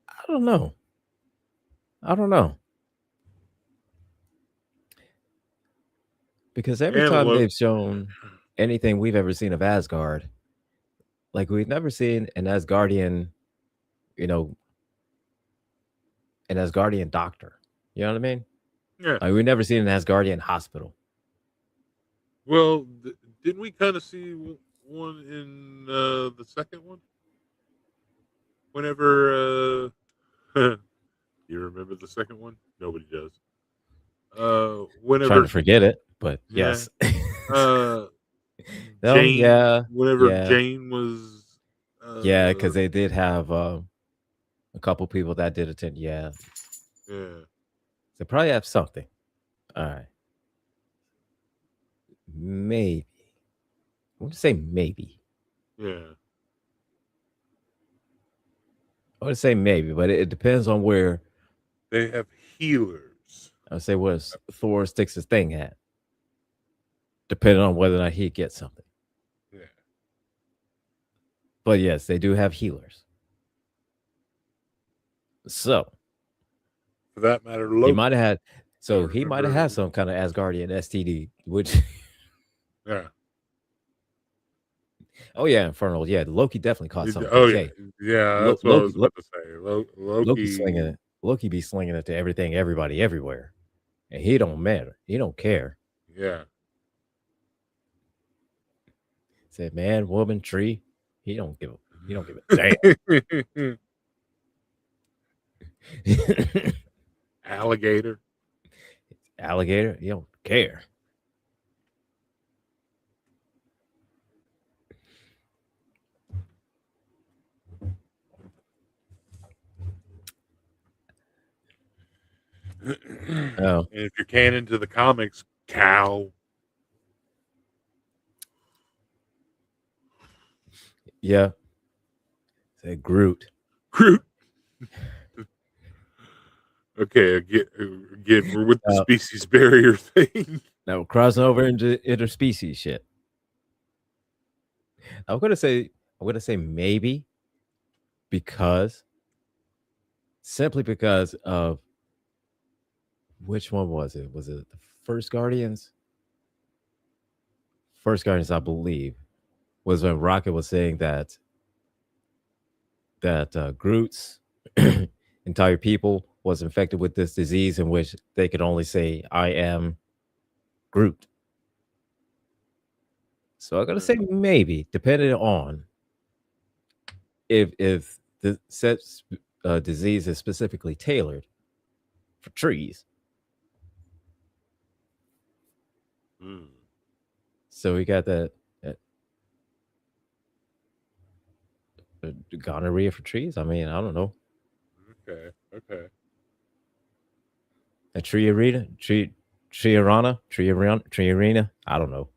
I don't know. I don't know. Because every and time Loki. they've shown anything we've ever seen of Asgard, like we've never seen you know, an Asgardian doctor. You know what I mean? Yeah. Like we've never seen an Asgardian hospital. Well, didn't we kind of see one in the second one? Whenever you remember the second one, nobody does. Trying to Whenever, forget it, but yeah, yes. uh, No, Jane. yeah, Whenever yeah, Jane was, yeah, because they did have a couple people that did attend. Yeah, yeah, they probably have something. All right, maybe. I want to say maybe. yeah, I want to say maybe, but it depends on where. they have healers. I would say where Thor sticks his thing at, depending on whether or not he gets something. Yeah, But yes, they do have healers. So for that matter, he Loki. might have had. I So he might have remember. had some kind of Asgardian STD, which Yeah. oh yeah, Infernal. Yeah, Loki definitely caught something Oh because yeah, hey, yeah. That's what I was about to say. Loki slinging Loki. it. Loki be slinging it to everything, everybody, everywhere, and he don't matter. He don't care. Yeah. Said man, woman, tree. He don't give a. He don't give a damn. Alligator. Alligator. He don't care. And Oh if you're canon to the comics, cow. yeah. Said Groot. Groot. Okay, again, we're with the Uh, species barrier thing. now crossing over into interspecies shit. I'm gonna say. I'm gonna say maybe because simply because of which one was it? Was it the first Guardians? First Guardians, I believe, was when Rocket was saying that Groot's entire people was infected with this disease in which they could only say, "I am Groot." So I'm gonna say maybe, depending on if the set disease is specifically tailored for trees. Mm. So we got that gonorrhea for trees. I mean, I don't know. Okay. Okay. A tree arena, tree arena. I don't know.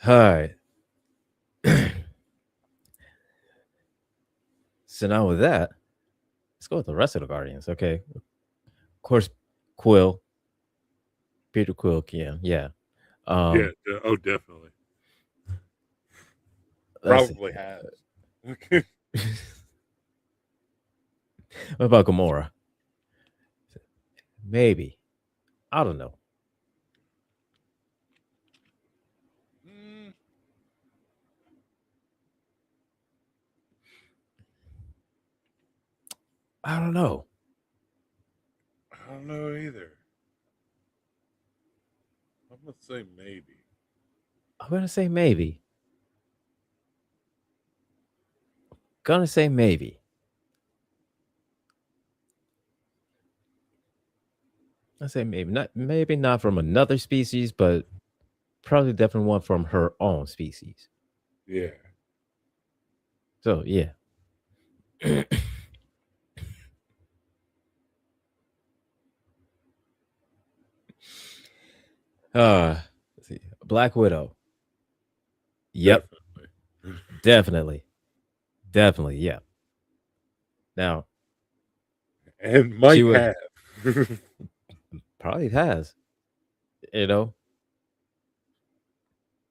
All right. So now with that, let's go with the rest of the Guardians. Okay. Of course, Quill, Peter Quill can. Yeah. Yeah. Um, Oh, definitely. let's see. Probably has. What about Gamora? Maybe. I don't know. Mm, I don't know. I don't know either. I'm gonna say maybe. I'm gonna say maybe. Gonna say maybe. I say maybe not. Maybe not from another species, but probably definitely one from her own species. Yeah. So yeah. Let's see. Black Widow. Yep, Definitely. definitely, definitely. Yeah. Now And she might would have. probably has. You know,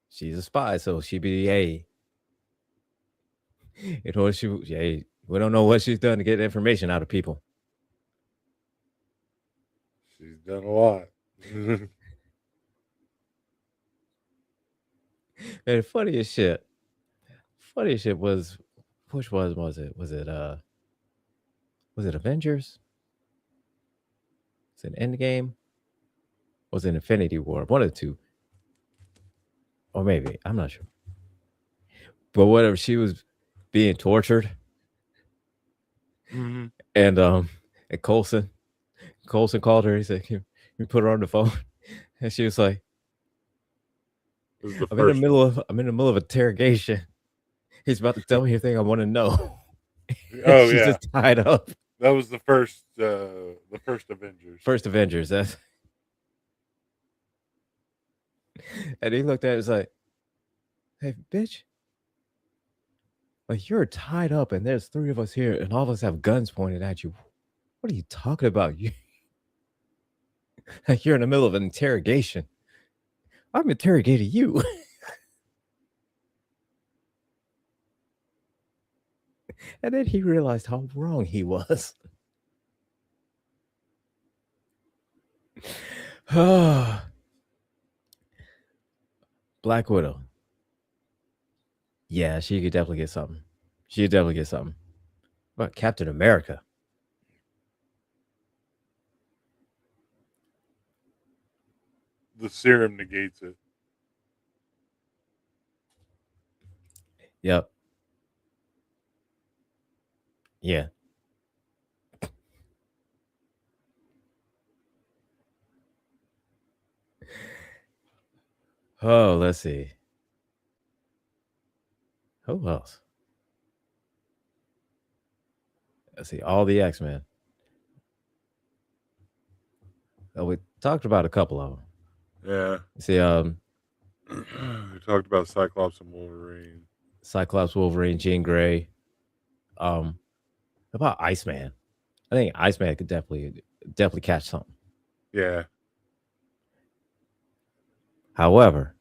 she's a spy, so she be a. You know, hey, we don't know what she's done to get information out of people. She's done a lot. And funny as shit. Funny as shit was, which was it? Was it Avengers? Was it Endgame? Was it Infinity War? One of the two, or maybe I'm not sure. But whatever, she was being tortured, Mhm. and and Colson called her. He said, "Can you put her on the phone?" And she was like, This is the "I'm in the first one. middle of interrogation. He's about to tell me everything I want to know." And Oh she's yeah, just tied up. that was the first Avengers. First Avengers. That's and he looked at it, was like, "Hey, bitch, like you're tied up, and there's three of us here, and all of us have guns pointed at you. What are you talking about? You like you're in the middle of an interrogation. I'm interrogating you." And then he realized how wrong he was. Black Widow. Yeah, she could definitely get something. She could definitely get something. But Captain America. The serum negates it. Yep. Yeah. Oh, let's see. Who else? Let's see. All the X Men. Oh, we talked about a couple of them. Yeah. See, We talked about Cyclops and Wolverine. Cyclops, Wolverine, Jean Grey. Um, how about Iceman? I think Iceman could definitely catch something. Yeah. However,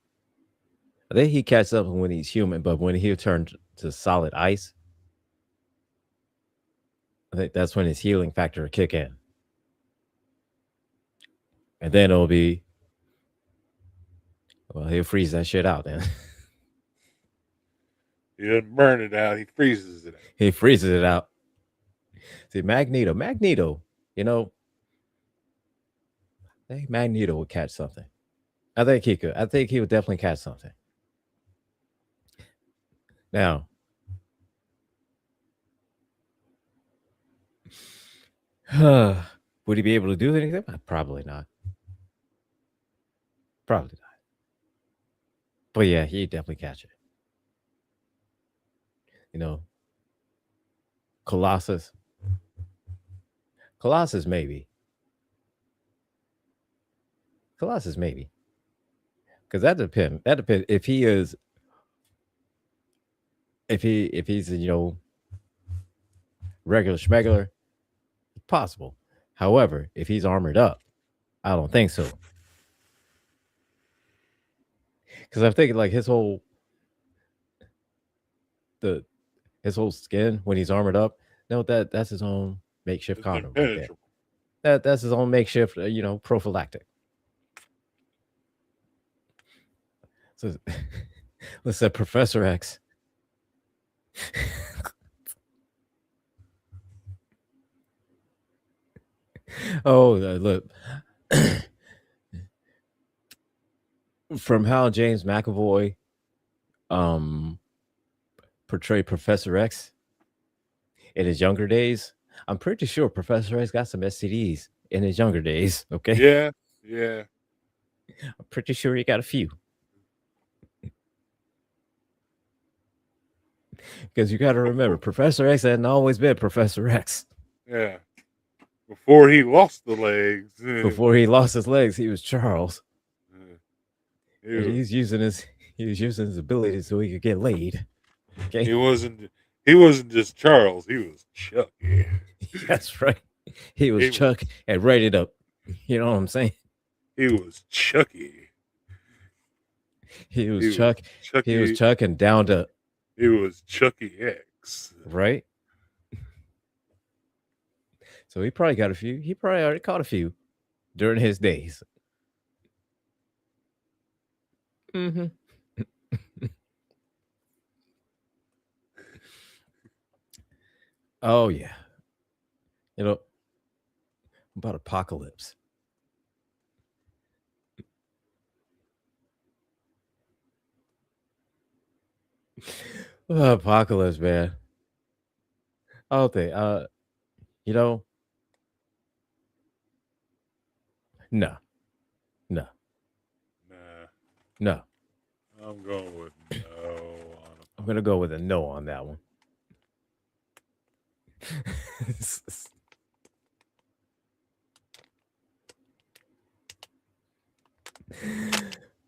I think he catches up when he's human, but when he turns to solid ice, I think that's when his healing factor will kick in, and then it'll be well, he'll freeze that shit out. Then He doesn't burn it out; he freezes it out. he freezes it out. See, Magneto, you know, I think Magneto would catch something. I think he could. I think he would definitely catch something. Now, would he be able to do anything? Probably not. Probably not. But yeah, he'd definitely catch it. You know, Colossus. Colossus maybe. Colossus maybe. Because that depends. That depends if he is if he's regular schmegular, possible. However, if he's armored up, I don't think so. Because I'm thinking like the his whole skin when he's armored up. No, that's his own makeshift It's condom right there. impenetrable. That's his own makeshift, prophylactic. So let's say Professor X. Oh, look, from how James McAvoy um portrayed Professor X in his younger days, I'm pretty sure Professor X got some STDs in his younger days. Okay, Yeah, yeah. I'm pretty sure he got a few. Because you got to remember, Before, Professor X hadn't always been Professor X. yeah. Before he lost the legs, Before he lost his legs, he was Charles, he and was he was using his ability so he could get laid. Okay, he wasn't he wasn't just Charles. He was Chucky. that's right. He was He Chuck was and rated up. You know what I'm saying? he was Chucky. He was He was Chuck. He was Chucky. Chuck and down to He was Chucky X. right. So he probably got a few. He probably already caught a few during his days. Mm-hmm. Oh yeah. You know about apocalypse. Apocalypse, man. I don't think. You know, no, no, Nah, no. I'm going with no on I'm gonna go with a no on that one.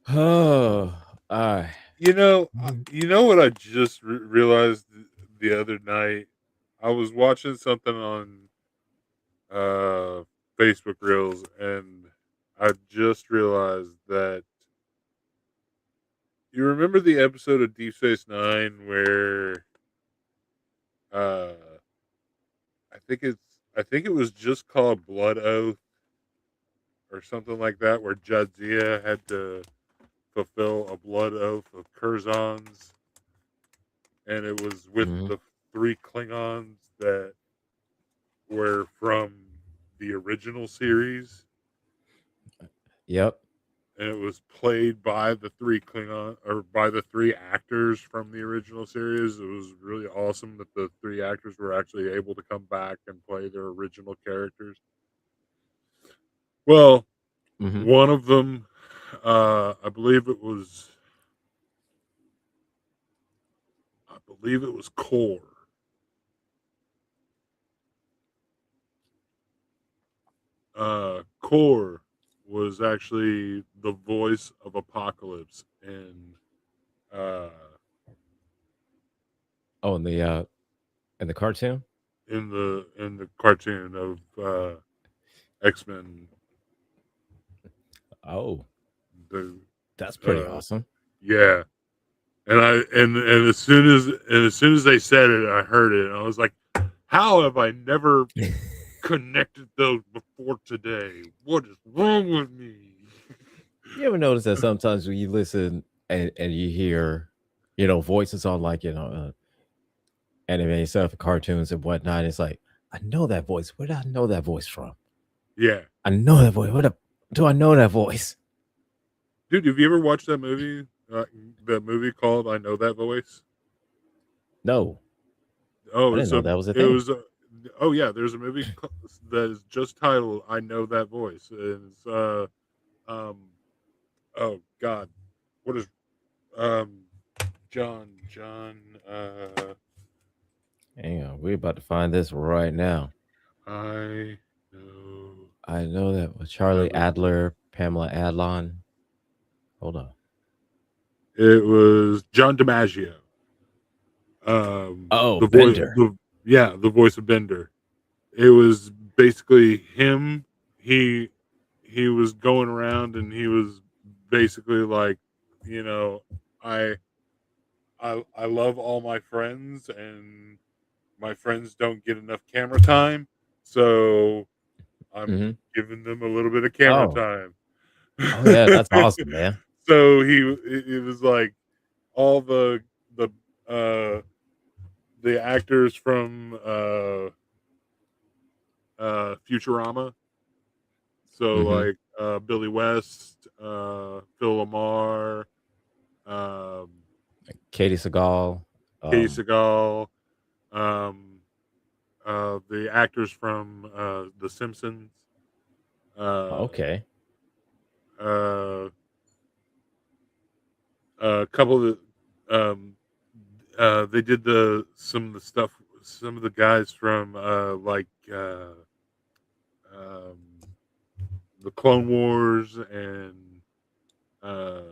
Oh, all right. You know what I just realized the other night. I was watching something on uh, Facebook Reels, and I just realized that you remember the episode of Deep Space Nine where uh, I think it was just called Blood Oath or something like that, where Jadzia had to fulfill a blood oath of Curzons, and it was with Mm-hmm. the three Klingons that were from the original series, Yep. and it was played by the three Klingon or by the three actors from the original series. It was really awesome that the three actors were actually able to come back and play their original characters. Well, Mm-hmm. one of them, I believe it was Core. Core was actually the voice of Apocalypse uh, Oh, in the cartoon. in the cartoon of X Men. Oh, The that's pretty uh, awesome. yeah, And as soon as they said it, I heard it, and I was like, "How have I never connected those before today? What is wrong with me?" You ever notice that sometimes when you listen and you hear, voices on like, anime stuff, cartoons and whatnot, it's like, I know that voice. Where did I know that voice from? Yeah, I know that voice. Do I know that voice? dude, have you ever watched that movie? That movie called "I Know That Voice." No, I Oh, didn't it's know a that was a it thing. was a oh yeah, there's a movie that is just titled "I Know That Voice." And it's um oh god, what is um John Hang on, we're about to find this right now. I know I know that was that Charlie voice. Adler, Pamela Adlon. Hold on. It was John DiMaggio. Oh, The voice, Bender. the voice of Bender. It was basically him. He he was going around and he was basically like, you know, I I love all my friends and my friends don't get enough camera time, so I'm Hmm. giving them a little bit of camera Oh, time. oh yeah, that's awesome, man. So it was like all the uh the actors from Futurama. So Hmm. like Billy West, Phil Lamar, Katie Seagal. Katie Um, Seagal, um, the actors from The Simpsons. Uh, okay. uh, a couple of they did some of the stuff. Some of the guys from um, the Clone Wars and uh,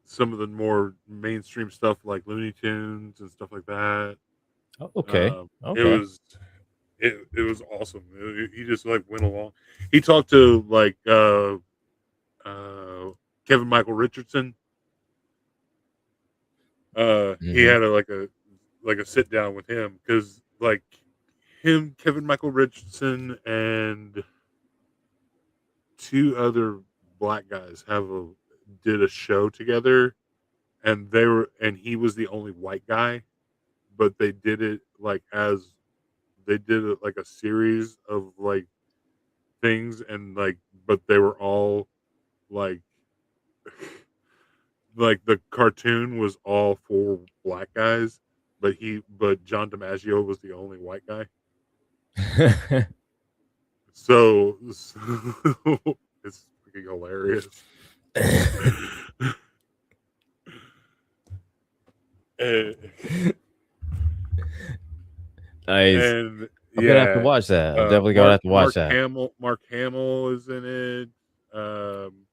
some of the more mainstream stuff like Looney Tunes and stuff like that. Oh, okay. It Okay. was it was awesome. He just like went along. He talked to like Kevin Michael Richardson. He Hmm. had like a sit down with him because like him, Kevin Michael Richardson, and two other black guys have a did a show together, and he was the only white guy, but they did it like as they did it like a series of like things, and like but they were all like like the cartoon was all for black guys, but John DiMaggio was the only white guy. So it's freaking hilarious. and, Nice. and I'm gonna have to yeah, watch that. I'm definitely gonna have to watch that. Mark Hamill is in it. Um,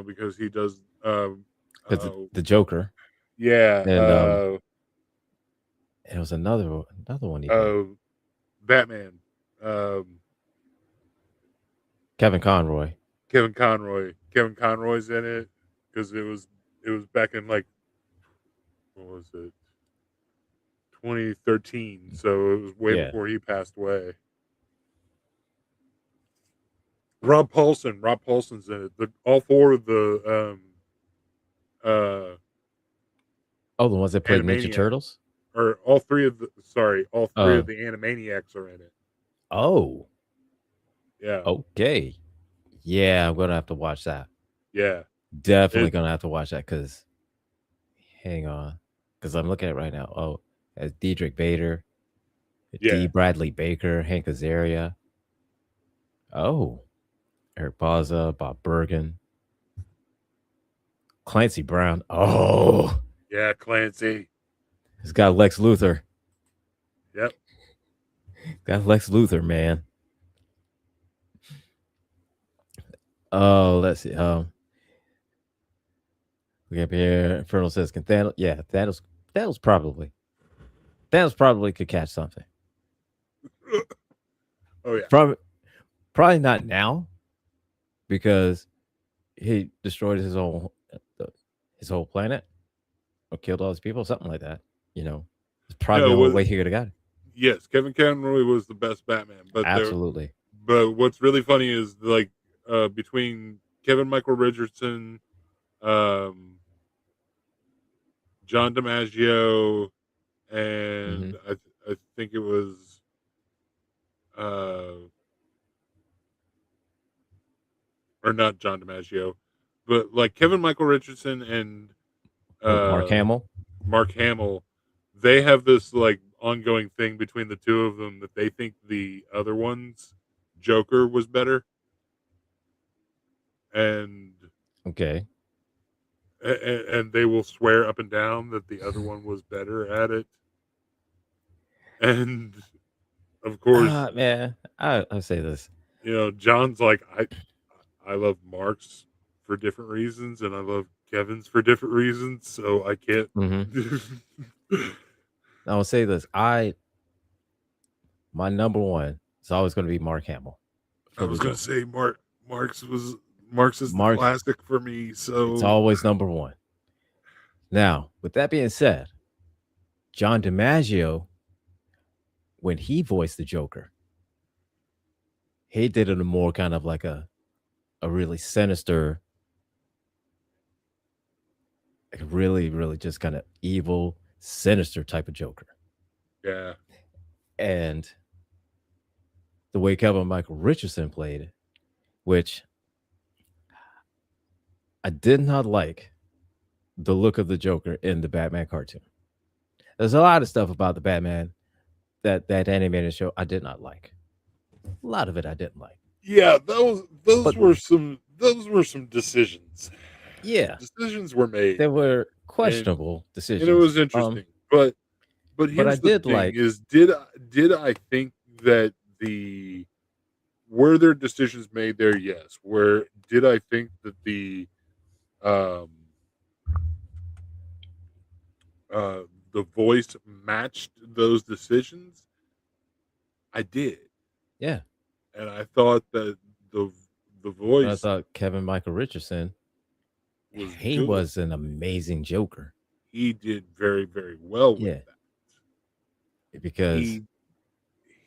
because he does. Because Uh, the Joker yeah. and it was another one he did. Uh, Batman. Um, Kevin Conroy. Kevin Conroy. Kevin Conroy's in it because it was back in like what was it 2013, so it was way Yeah. before he passed away. Rob Paulson's in it. All four of the uh Oh, the ones that played Ninja Animaniacs, Turtles. or all three of Uh. the Animaniacs are in it. Oh. Yeah, Okay. Yeah, I'm gonna have to watch that. yeah, Definitely it, gonna have to watch that because hang on, because I'm looking at it right now. Oh, as Diedrich Bader, D. yeah. Bradley Baker, Hank Azaria. Oh, Eric Bauza, Bob Bergen, Clancy Brown. Oh, Yeah, Clancy. he's got Lex Luthor. Yep. Got Lex Luthor, man. Oh, let's see. We have here. Infernal says, "Can Thanos?" Yeah, Thanos. Thanos probably. Thanos probably could catch something. Oh yeah. Probably, probably not now because he destroyed his whole planet. or killed all these people, something like that. You know, it's probably No, the it only was way he could have got it. yes, Kevin Conroy was the best Batman, Absolutely. but what's really funny is like between Kevin Michael Richardson, um, John DiMaggio, Hmm. and I think it was uh or not John DiMaggio, but like Kevin Michael Richardson and Mark uh Hamill. Mark Hamill, they have this like ongoing thing between the two of them that they think the other one's Joker was better, and Okay. and they will swear up and down that the other one was better at it. And of course, Man, I'll say this. John's like I love Mark's for different reasons, and I love Kevin's for different reasons, so I can't. Hmm. I'll say this. My number one is always going to be Mark Hamill I for the was gonna Joker. say Mark's is the Mark, classic for me. it's So always number one. Now, with that being said, John DiMaggio, when he voiced the Joker, he did it in a more kind of like a really sinister, like really, really just kind of evil, sinister type of Joker. yeah, And the way Kevin Michael Richardson played it, which I did not like the look of the Joker in the Batman cartoon. There's a lot of stuff about the Batman that animated show I did not like. A lot of it I didn't like. yeah. Those But were some decisions. yeah, Decisions were made, there were and questionable and it decisions. was interesting. But But I here's the did thing: like is did I think that the were there decisions made there? Yes. Where did I think that um uh the voice matched those decisions? I did, yeah. and I thought that the the But I voice thought Kevin Michael Richardson, was he good. was an amazing Joker. He did very very well with Yeah, that. because He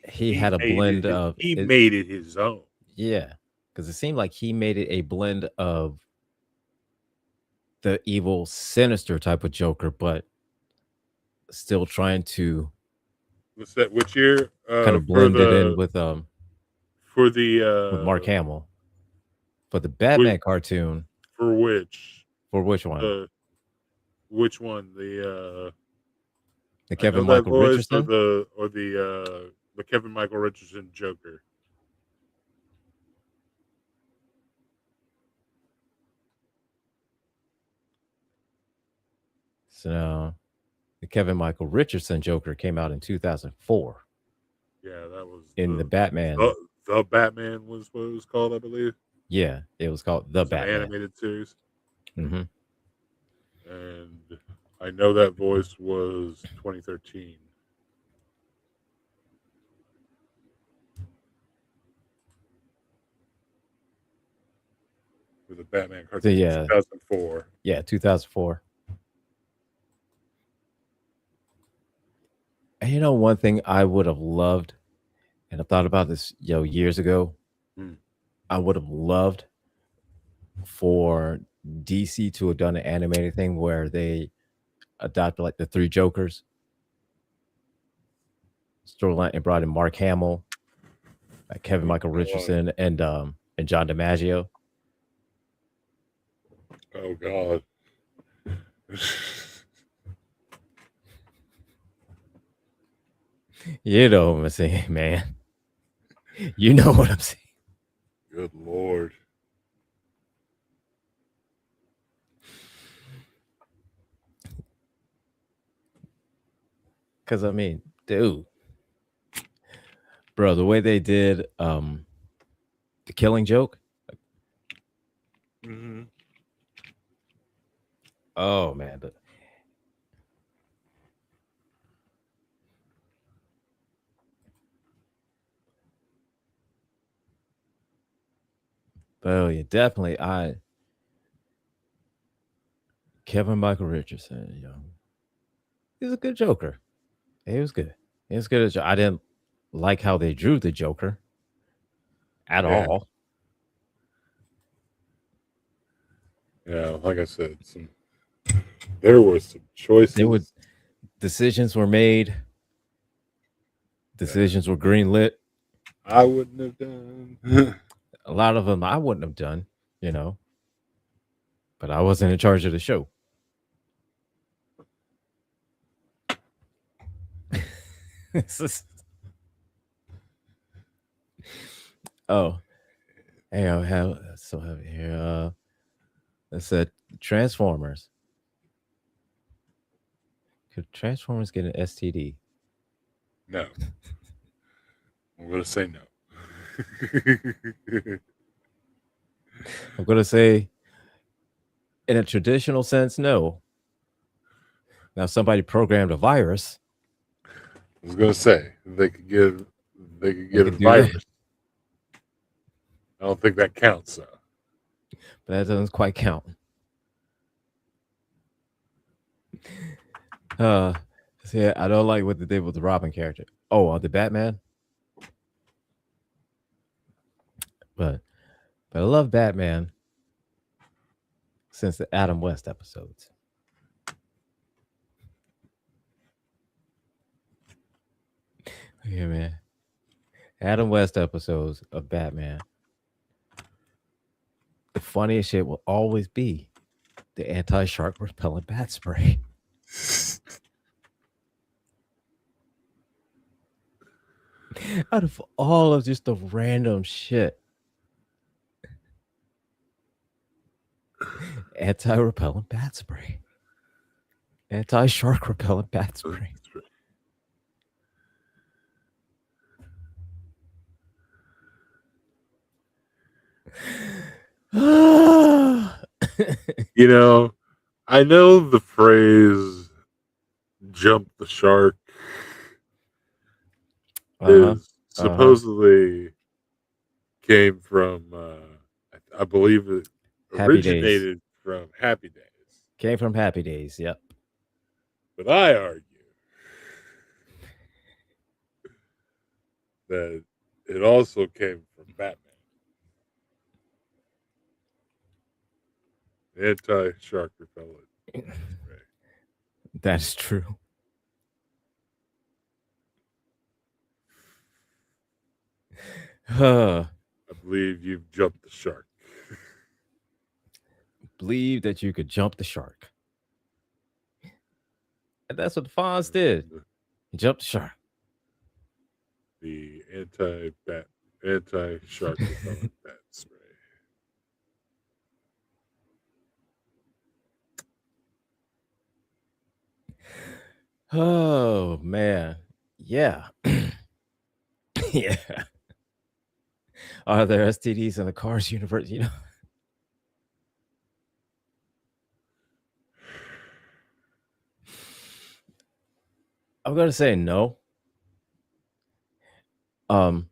he had a blend of he it. made it his own. Yeah, because it seemed like he made it a blend of the evil, sinister type of Joker, but still trying to What's that? Which year? kind of blend it in For the with Mark Hamill for the which, Batman cartoon. for which For which one? the which one The I Kevin know that Michael voice or Richardson. the Kevin Michael Richardson Joker. So the Kevin Michael Richardson Joker came out in 2004 Yeah, that was in the Batman. the Batman was what it was called, I believe. Yeah, it was called It The was an Batman. animated series, Hmm. and I know that voice was 2013 for the Batman So cartoon, yeah, 2004. yeah, 2004. And one thing I would have loved, and I thought about this, years ago. Hmm. I would have loved for DC to have done an animated thing where they adopted like the three Jokers storyline and brought in Mark Hamill, like Kevin Oh Michael God! Richardson, and John DiMaggio. Oh God! You know what I'm saying, man. You know what I'm saying. Good Lord! Because I mean, dude, bro, the way they did the Killing Joke. Hmm. Oh man, oh yeah, definitely. I Kevin Michael Richardson, he's a good Joker. He was good. He was good. I didn't like how they drew the Joker at Yeah, all. yeah. Like I said, there were some There were choices decisions were made. that Decisions were greenlit. I wouldn't have done. A lot of them I wouldn't have done, you know, but I wasn't in charge of the show. Oh, hey, I have so have it here. It said Transformers. Could Transformers get an STD? No, I'm gonna say no. I'm gonna say, in a traditional sense, no. Now, if somebody programmed a virus, I was gonna say they could they get a could do that, virus. I don't think that counts though. but that doesn't quite count. Uh, see, I don't like what they did with the Robin character. Oh, the Batman, but I love Batman since the Adam West episodes. Yeah, man. Adam West episodes of Batman. The funniest shit will always be the anti-shark repellent bat spray. Out of all of just the random shit, anti-repellent bat spray, anti-shark repellent bat spray. You know, I know the phrase "jump the shark" Uh-huh. is Uh-huh. supposedly came from, I believe it Happy Days. originated from Happy Days, Came from Happy Days. Yep. but I argue that it also came from Batman. Anti-shark repellent bat spray. That is true. I believe you've jumped the shark. Believe that you could jump the shark. And that's what the Fonz did. He jumped the shark. The anti-shark repellent bat spray. Oh man. Yeah. Yeah. Are there STDs in the Cars universe? I'm gonna say no. Um,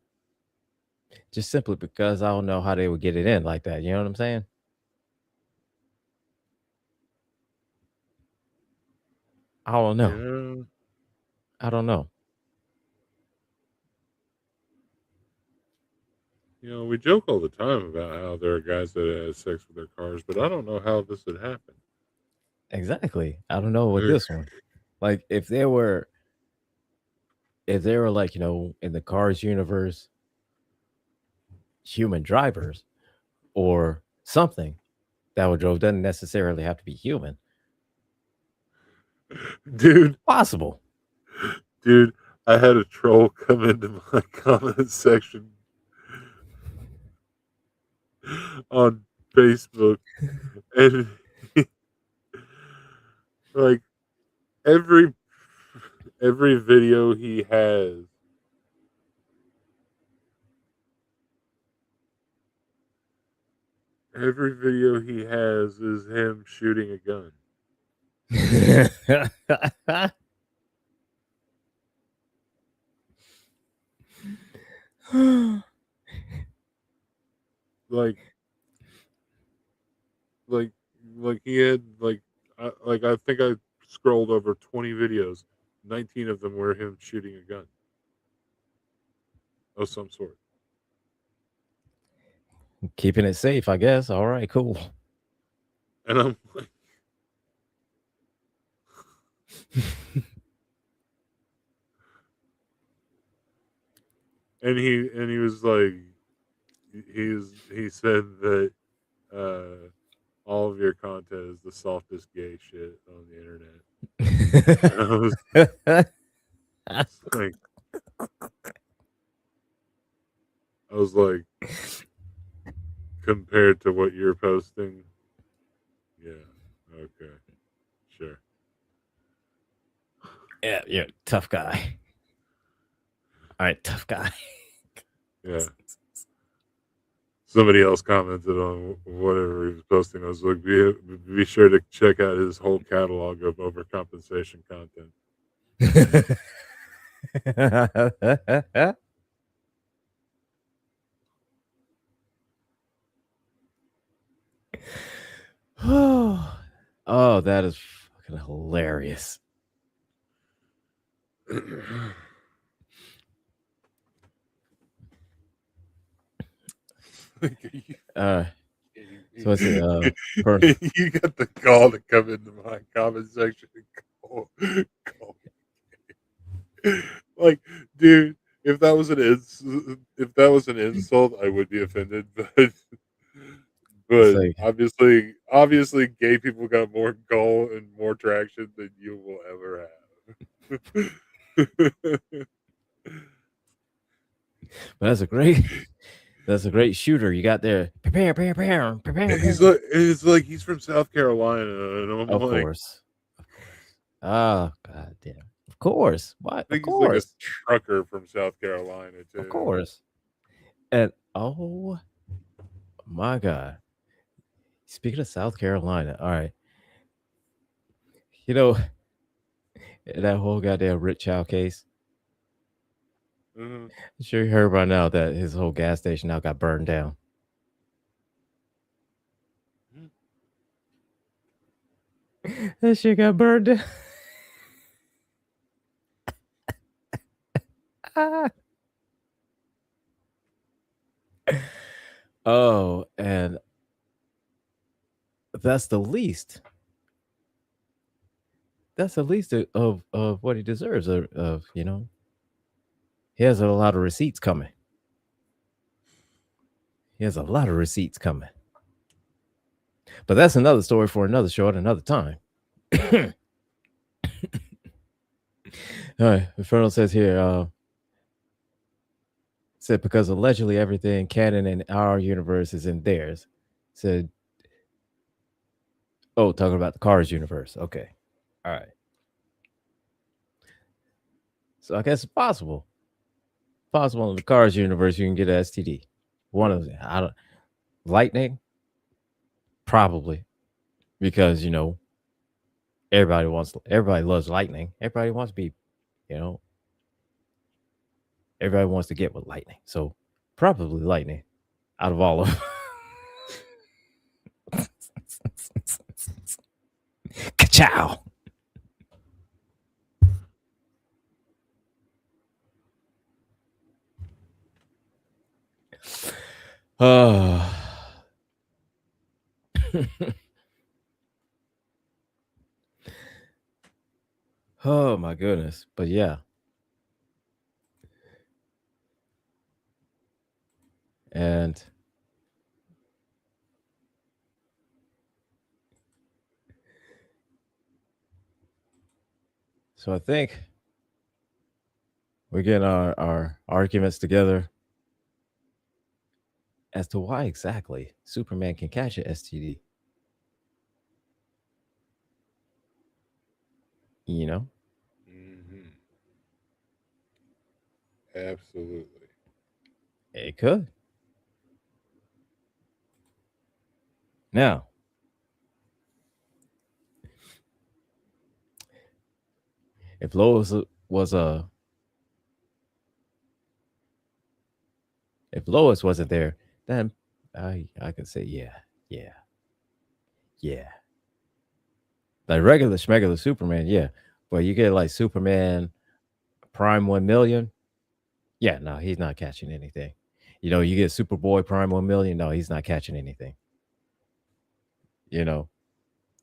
just simply because I don't know how they would get it in like that. You know what I'm saying? I don't know. Yeah, I don't know. we joke all the time about how there are guys that have sex with their cars, but I don't know how this would happen. Exactly. I don't know with this one. Like if they were like, in the Cars universe, human drivers or something that would drove doesn't necessarily have to be human. dude, Possible. dude, I had a troll come into my comment section on Facebook, and like every video he has, is him shooting a gun. Like like like he had like I think I scrolled over 20 videos. 19 of them were him shooting a gun of some sort. Keeping it safe, I guess. All right, cool. And I'm like, and he was like, he said that all of your content is the softest gay shit on the internet. And I was like, I was like, compared to what you're posting, yeah, okay, sure. Yeah, you're a tough guy. All right, tough guy. Yeah. Somebody else commented on whatever he was posting. I was like, be sure to check out his whole catalog of overcompensation content. Oh, that is fucking hilarious. Like, are you Uh, kidding so it's me? per, You got the call to come into my comment section and call me. Like, dude, if that was if that was an insult, I would be offended. it's But like, obviously, gay people got more goal and more traction than you will ever have. but that's a great shooter you got there. Prepare. It's like he's from South Carolina, and I'm Of like, course, of course. Oh god damn. Of course. What? I Of think he's like a course. trucker from South Carolina Of too. course. And oh my god. Speaking of South Carolina, all right. You know, that whole goddamn Rich Chow case. Hmm. I'm sure you heard by now that his whole gas station now got burned down. That shit got burned down. Oh, and that's the least. That's the least of what he deserves. Of he has a lot of receipts coming. He has a lot of receipts coming. But that's another story for another show at another time. All right, Inferno says here, said because allegedly everything canon in our universe is in theirs. Said, oh, talking about the Cars universe. Okay, all right. So I guess it's possible in the Cars universe you can get an STD. One of them, I don't lightning, probably because everybody loves lightning. Everybody wants to be, you know, everybody wants to get with lightning. So probably lightning out of all of them. Ka-chow. Oh. Oh my goodness. But yeah. And so I think we're getting our arguments together as to why exactly Superman can catch an STD. You know? Hmm. Absolutely. It could. Now, if Lois was a if Lois wasn't there, then I could say yeah, yeah, yeah. Like regular schmegular Superman, yeah. But you get like Superman Prime 1 million, yeah, no, he's not catching anything. You get Superboy Prime 1 million, no, he's not catching anything. You know,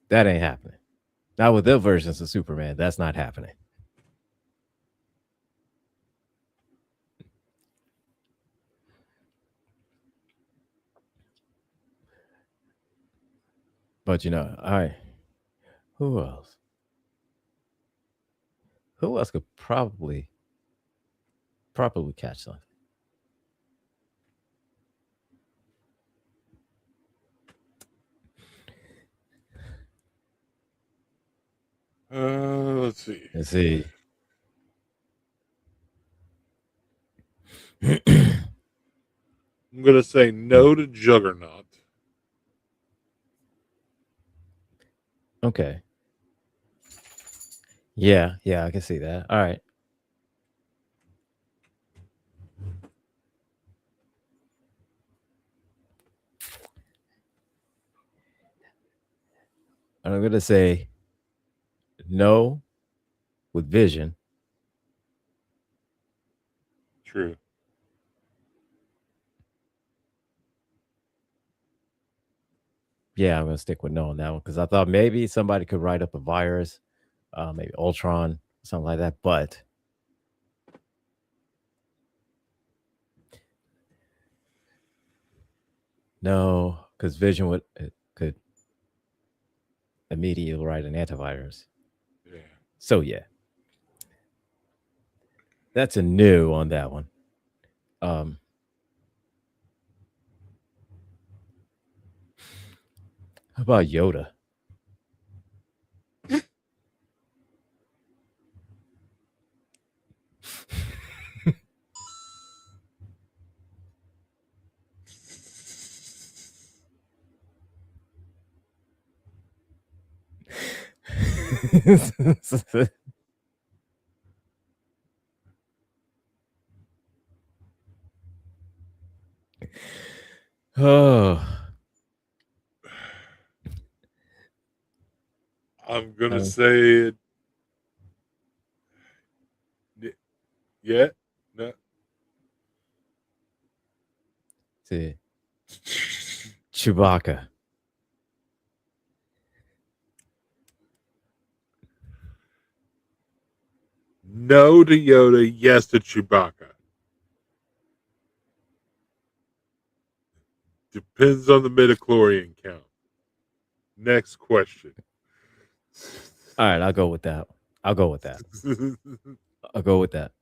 that ain't happening. Not with their versions of Superman. That's not happening. But all right, who else? Who else could probably catch something? Let's see. Let's see. I'm gonna say no to Juggernaut. Okay. Yeah, I can see that. All right. And I'm gonna say no with Vision. True. Yeah, I'm gonna stick with no on that one because I thought maybe somebody could write up a virus, maybe Ultron, something like that. But no, because Vision could immediately write an antivirus. Yeah. So yeah, that's a no on that one. Um, how about Yoda? Oh, I'm gonna um, say yeah. No. see, Chewbacca. No to Yoda, yes to Chewbacca. Depends on the midichlorian count. Next question. All right, I'll go with that. I'll go with that. I'll go with that.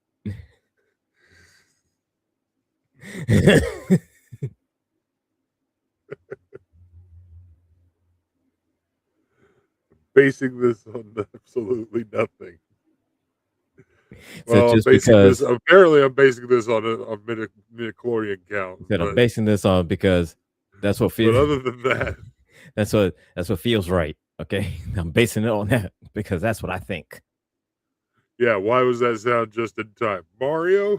Basing this on absolutely nothing. So Well, I'm just basing this. because Apparently, I'm basing this on a midichlorian count. he said I'm basing this on because that's what But feels other than that, that's what feels right. Okay, I'm basing it on that because that's what I think. yeah. Why was that sound just in time? Mario.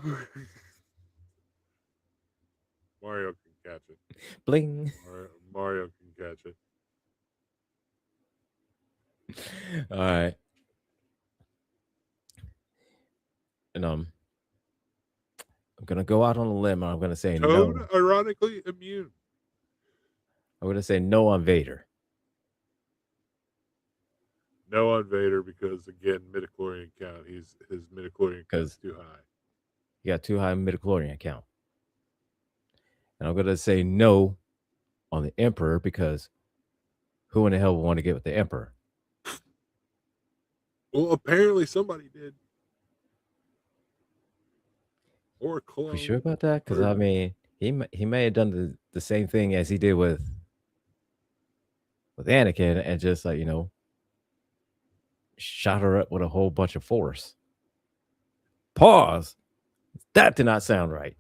Mario can catch it. Bling. Mario can catch it. All right, and I'm gonna go out on a limb. And I'm gonna say Toad, no. ironically immune. I'm gonna say no on Vader No on Vader because again, midichlorian count. His midichlorian count's because too high. he got too high midichlorian count. And I'm gonna say no on the Emperor because who in the hell would want to get with the Emperor? Well, apparently somebody did, or a We sure clone, about that? Because or I mean, he may have done the same thing as he did with Anakin and just like shot her up with a whole bunch of force. Pause. That did not sound right.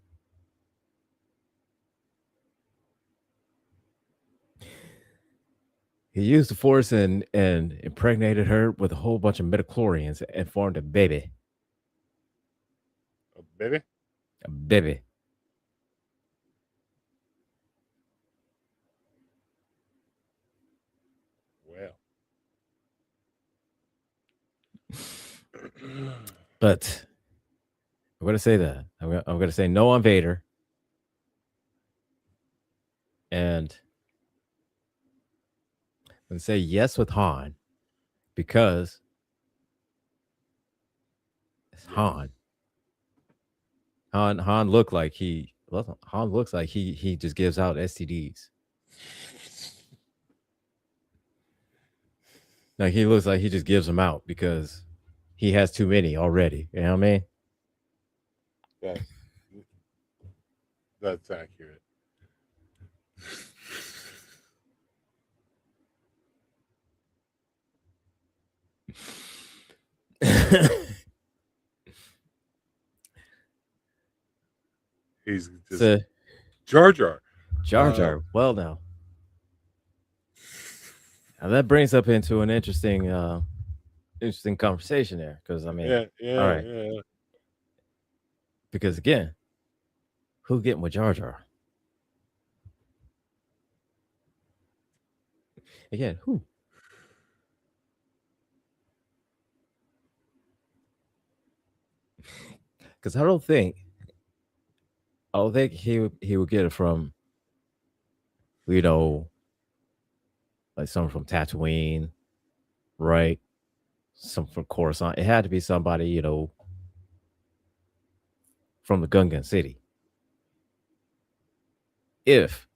He used the force and impregnated her with a whole bunch of midichlorians and formed a baby. baby. A baby. Well, But I'm gonna say that. I'm gonna say no on Vader, and I'm gonna say yes with Han because it's Yes. Han. Han looked like Han looks like he just gives out STDs. Like he looks like he just gives them out because he has too many already. You know what I mean? That that's accurate. He's just So Jar Jar. Jar Jar. Well, now that brings up into an interesting conversation there because I mean, Yeah, all yeah, right, yeah. because again, who getting with Jar Jar? Again, who? Because I don't think he would get it from you know like someone from Tatooine, right? Some from Coruscant. It had to be somebody from the Gungan city. If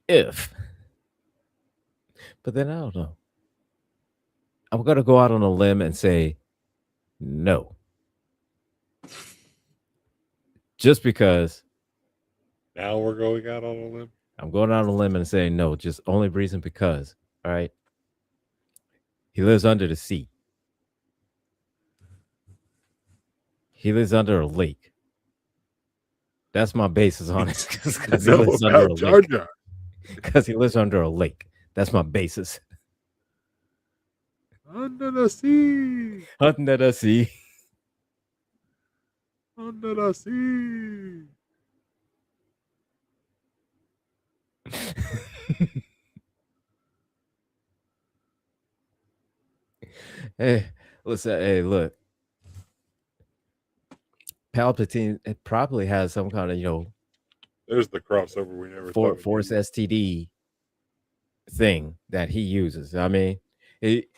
if, but then I don't know. I'm gonna go out on a limb and say no, just because Now we're going out on a limb. I'm going out on a limb and saying no. Just only reason because, all right, he lives under the sea. He lives under a lake. That's my basis on it You because he know lives under about a Jar lake. Jar. Because he lives under a lake. That's my basis. Under the sea. Under the sea. Under the sea. Hey, listen. Hey, look. Palpatine it probably has some kind of There's the crossover we never thought we'd Force need. STD thing that he uses. I mean, it,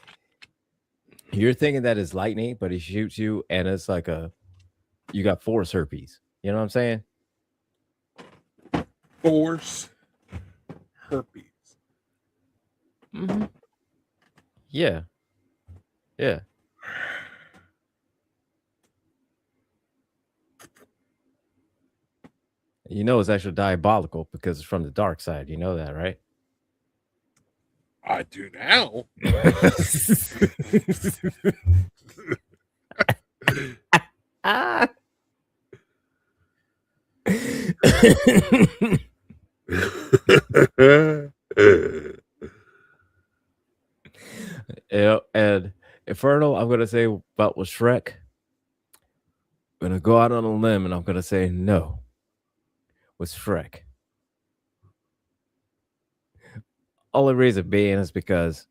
you're thinking that it's lightning, but he shoots you, and it's like you got Force herpes. You know what I'm saying? Force herpes. Mm-hmm. Yeah, yeah. You know it's actually diabolical because it's from the dark side. You know that, right? I do now. Ah. Yeah, and Inferno, I'm gonna say about with Shrek. I'm gonna go out on a limb and I'm gonna say no with Shrek. Only reason being is because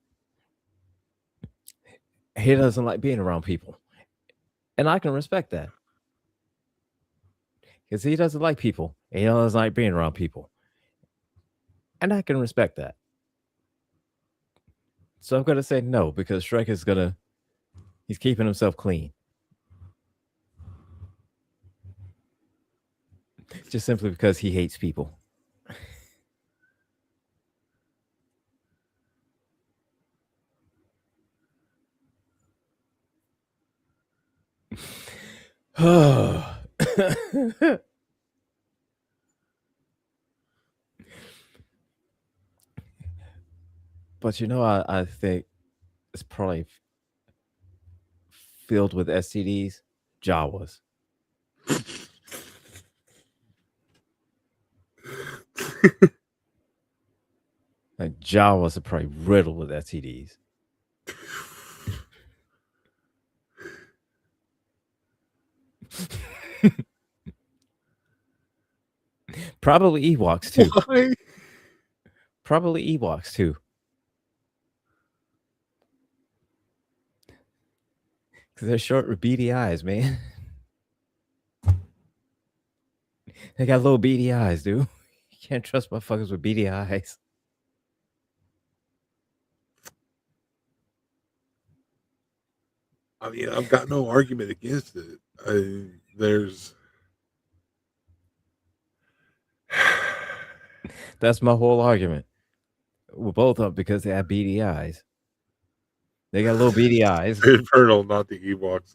he doesn't like being around people, and I can respect that because he doesn't like people, and he doesn't like being around people, and I can respect that. So I'm gonna say no because Shrek is he's keeping himself clean, just simply because he hates people. But I think it's probably filled with STDs. Jawas. Like Jawas are probably riddled with STDs. Probably Ewoks too. Why? Probably Ewoks too. Because they're short with beady eyes, man. They got little beady eyes, dude. You can't trust motherfuckers with beady eyes. I mean, I've got no argument against it. There's That's my whole argument. With both of them because they have beady eyes. They got little beady eyes. Infernal, not the Ewoks.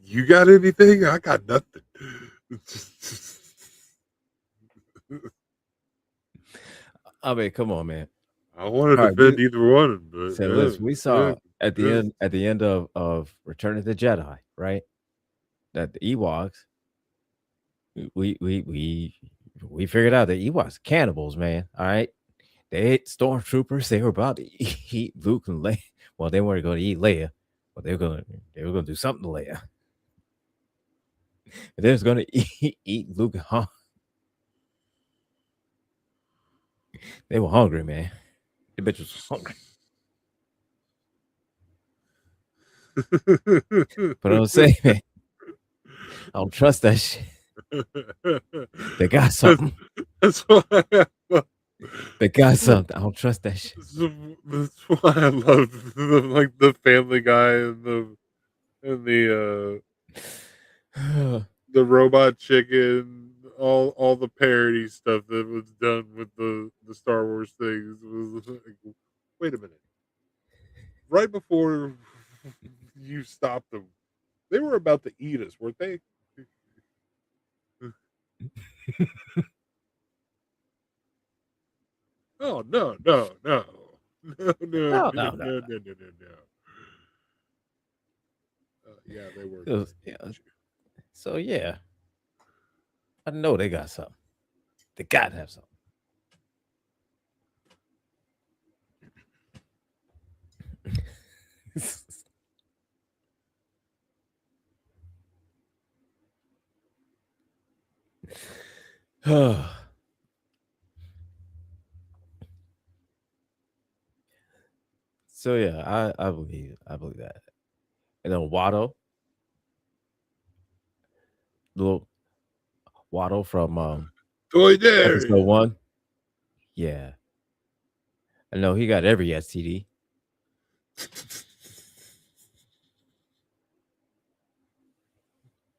You got anything? I got nothing. I mean, come on, man. I want to All right, defend either one, but so listen, we yeah, saw at the end of Return of the Jedi, right? That the Ewoks, we we we we figured out the Ewoks cannibals, man. All right, they ate stormtroopers. They were about to eat Luke and Leia. Well, they weren't going to eat Leia, but they were gonna do something to Leia. They was gonna eat Luke and Han. They were hungry, man. The bitch was hungry. But I'm saying, man, I don't trust that shit. They got something. That's why. They got something. I don't trust that shit. That's why I love like the Family Guy and the robot chicken, all the parody stuff that was done with the Star Wars things was like, wait a minute. Right before you stopped them, they were about to eat us, weren't they? Oh no, no, no. No, no, No, no, no, no, no. no, no, no, no. Yeah, they were. It was, yeah. So yeah, I know they got something. They got to have something. So yeah, I believe that. And then little Waddle from Toy episode Dairy. 1. Yeah, I know he got every STD.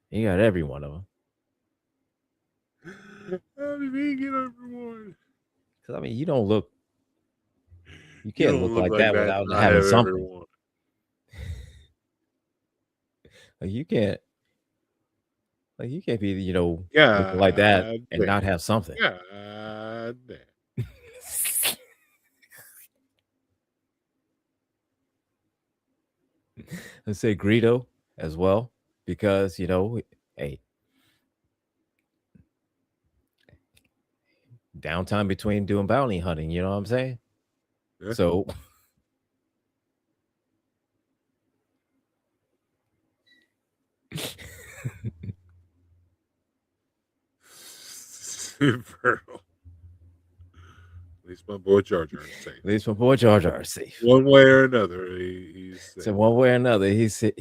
He got every one of them. How did he get everyone? Cause I mean, you don't look. You You can't don't look look like like that that. without I having have something. everyone. Like you can't. Like you can't be, looking like that God and damn. not have something. God damn. Let's say Greedo as well, because hey, downtime between doing bounty hunting. You know what I'm saying? Yeah. So Infernal. At least my boy Jar Jar is safe. at least my boy Jar Jar is safe. One way or another, he's safe. So one way or another, he's safe.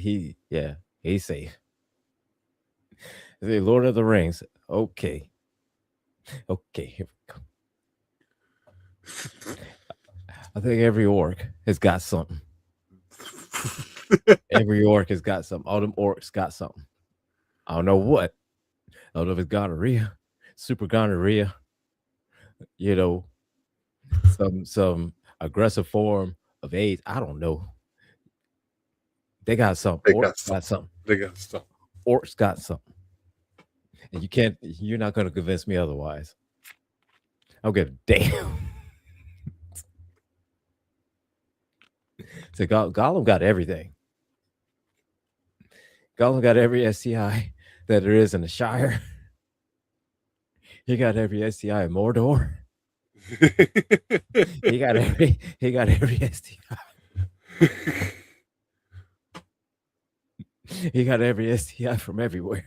The Lord of the Rings. Okay. Okay, here we go. I think every orc has got something. Every orc has got something. All them orcs got something. I don't know what. I don't know if it's gonorrhea, super gonorrhea, you know, some aggressive form of AIDS. I don't know. They got something. They Orcs got got something. something. They got something. Orcs got something. And you're not gonna convince me otherwise. I don't give a damn. So Gollum got everything. Gollum got every STI that there is in the Shire. He got every STI in Mordor. He got every STI. He got every STI from everywhere.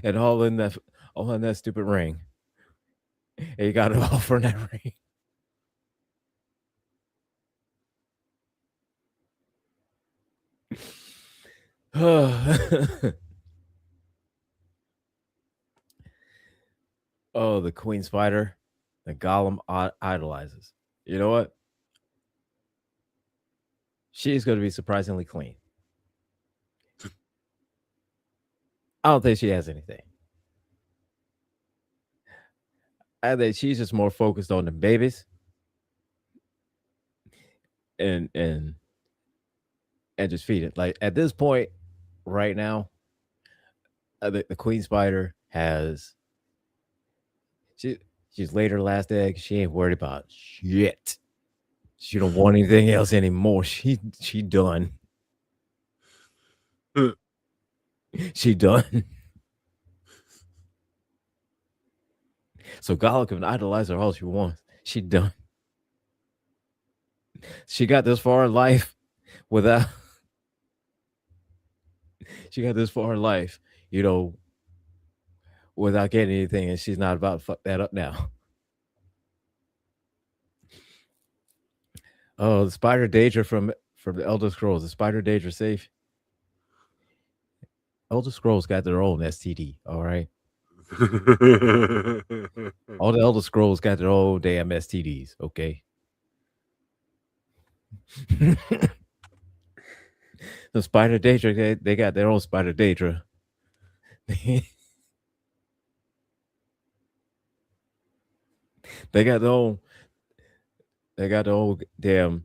And all in that stupid ring. And he got it all from that ring. Oh, the queen spider, the golem idolizes. You know what? She's going to be surprisingly clean. I don't think she has anything. I think she's just more focused on the babies and and and just feed it. Like at this point, right now, the queen spider has she she's laid her last egg. She ain't worried about shit. She don't want anything else anymore. She done. She done. So Gala can idolize her all she wants. She done. She got this far in life without. She got this far in life, you know, without getting anything, and she's not about to fuck that up now. Oh, the Spider Daedra from the Elder Scrolls. The Spider Daedra safe. Elder Scrolls got their own STD. All right, all the Elder Scrolls got their own damn STDs. Okay. The Spider Daedra, they got their own Spider Daedra. they got their own. They got their own damn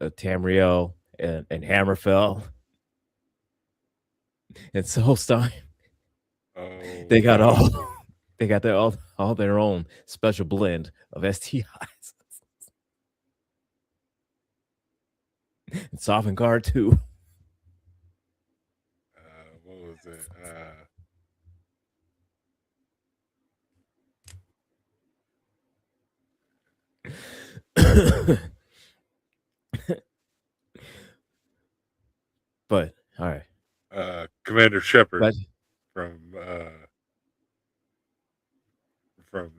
Tamriel and Hammerfell and Solstein. Oh They got no. all. They got their all their own special blend of STIs. And Sovereign Guard too. What was it? But all right. Commander Shepard But from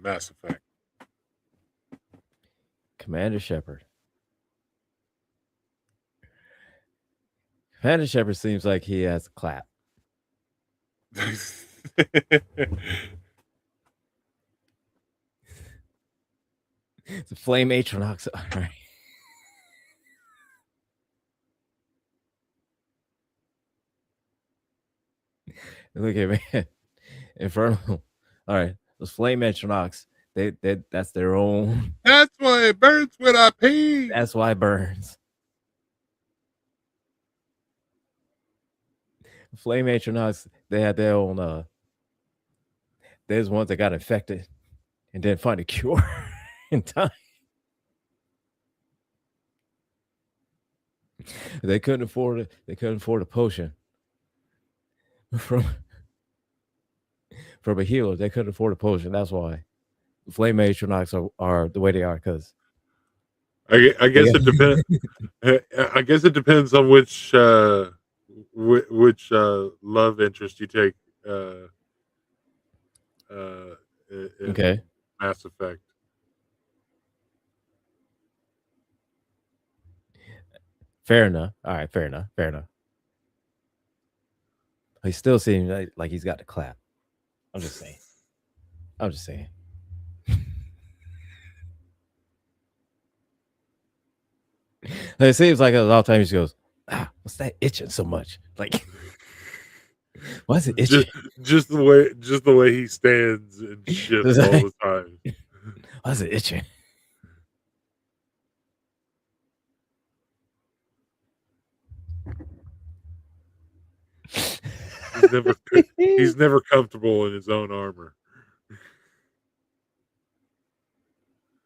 Mass Effect. Commander Shepard. Commander Shepard seems like he has a clap. It's a flame Atronox. All right. Look at man. Infernal. All right. Those flame Atronox, they that's their own. That's why it burns when I pee. That's why it burns. Flame Atronox, they had their own there's ones that got infected and didn't find a cure in time. They couldn't afford it. They couldn't afford a potion from from a healer. They couldn't afford a potion. That's why flame Atronox are the way they are. Because I guess it depends. I guess it depends on which love interest you take in okay, Mass Effect. fair enough. All right, fair enough. Fair enough. He still seems like he's got the clap. I'm just saying. I'm just saying. It seems like a lot of times he goes, what's that itching so much? Like, why is it itching? Just the way he stands and shifts all the time. Why is it itching? He's never comfortable in his own armor.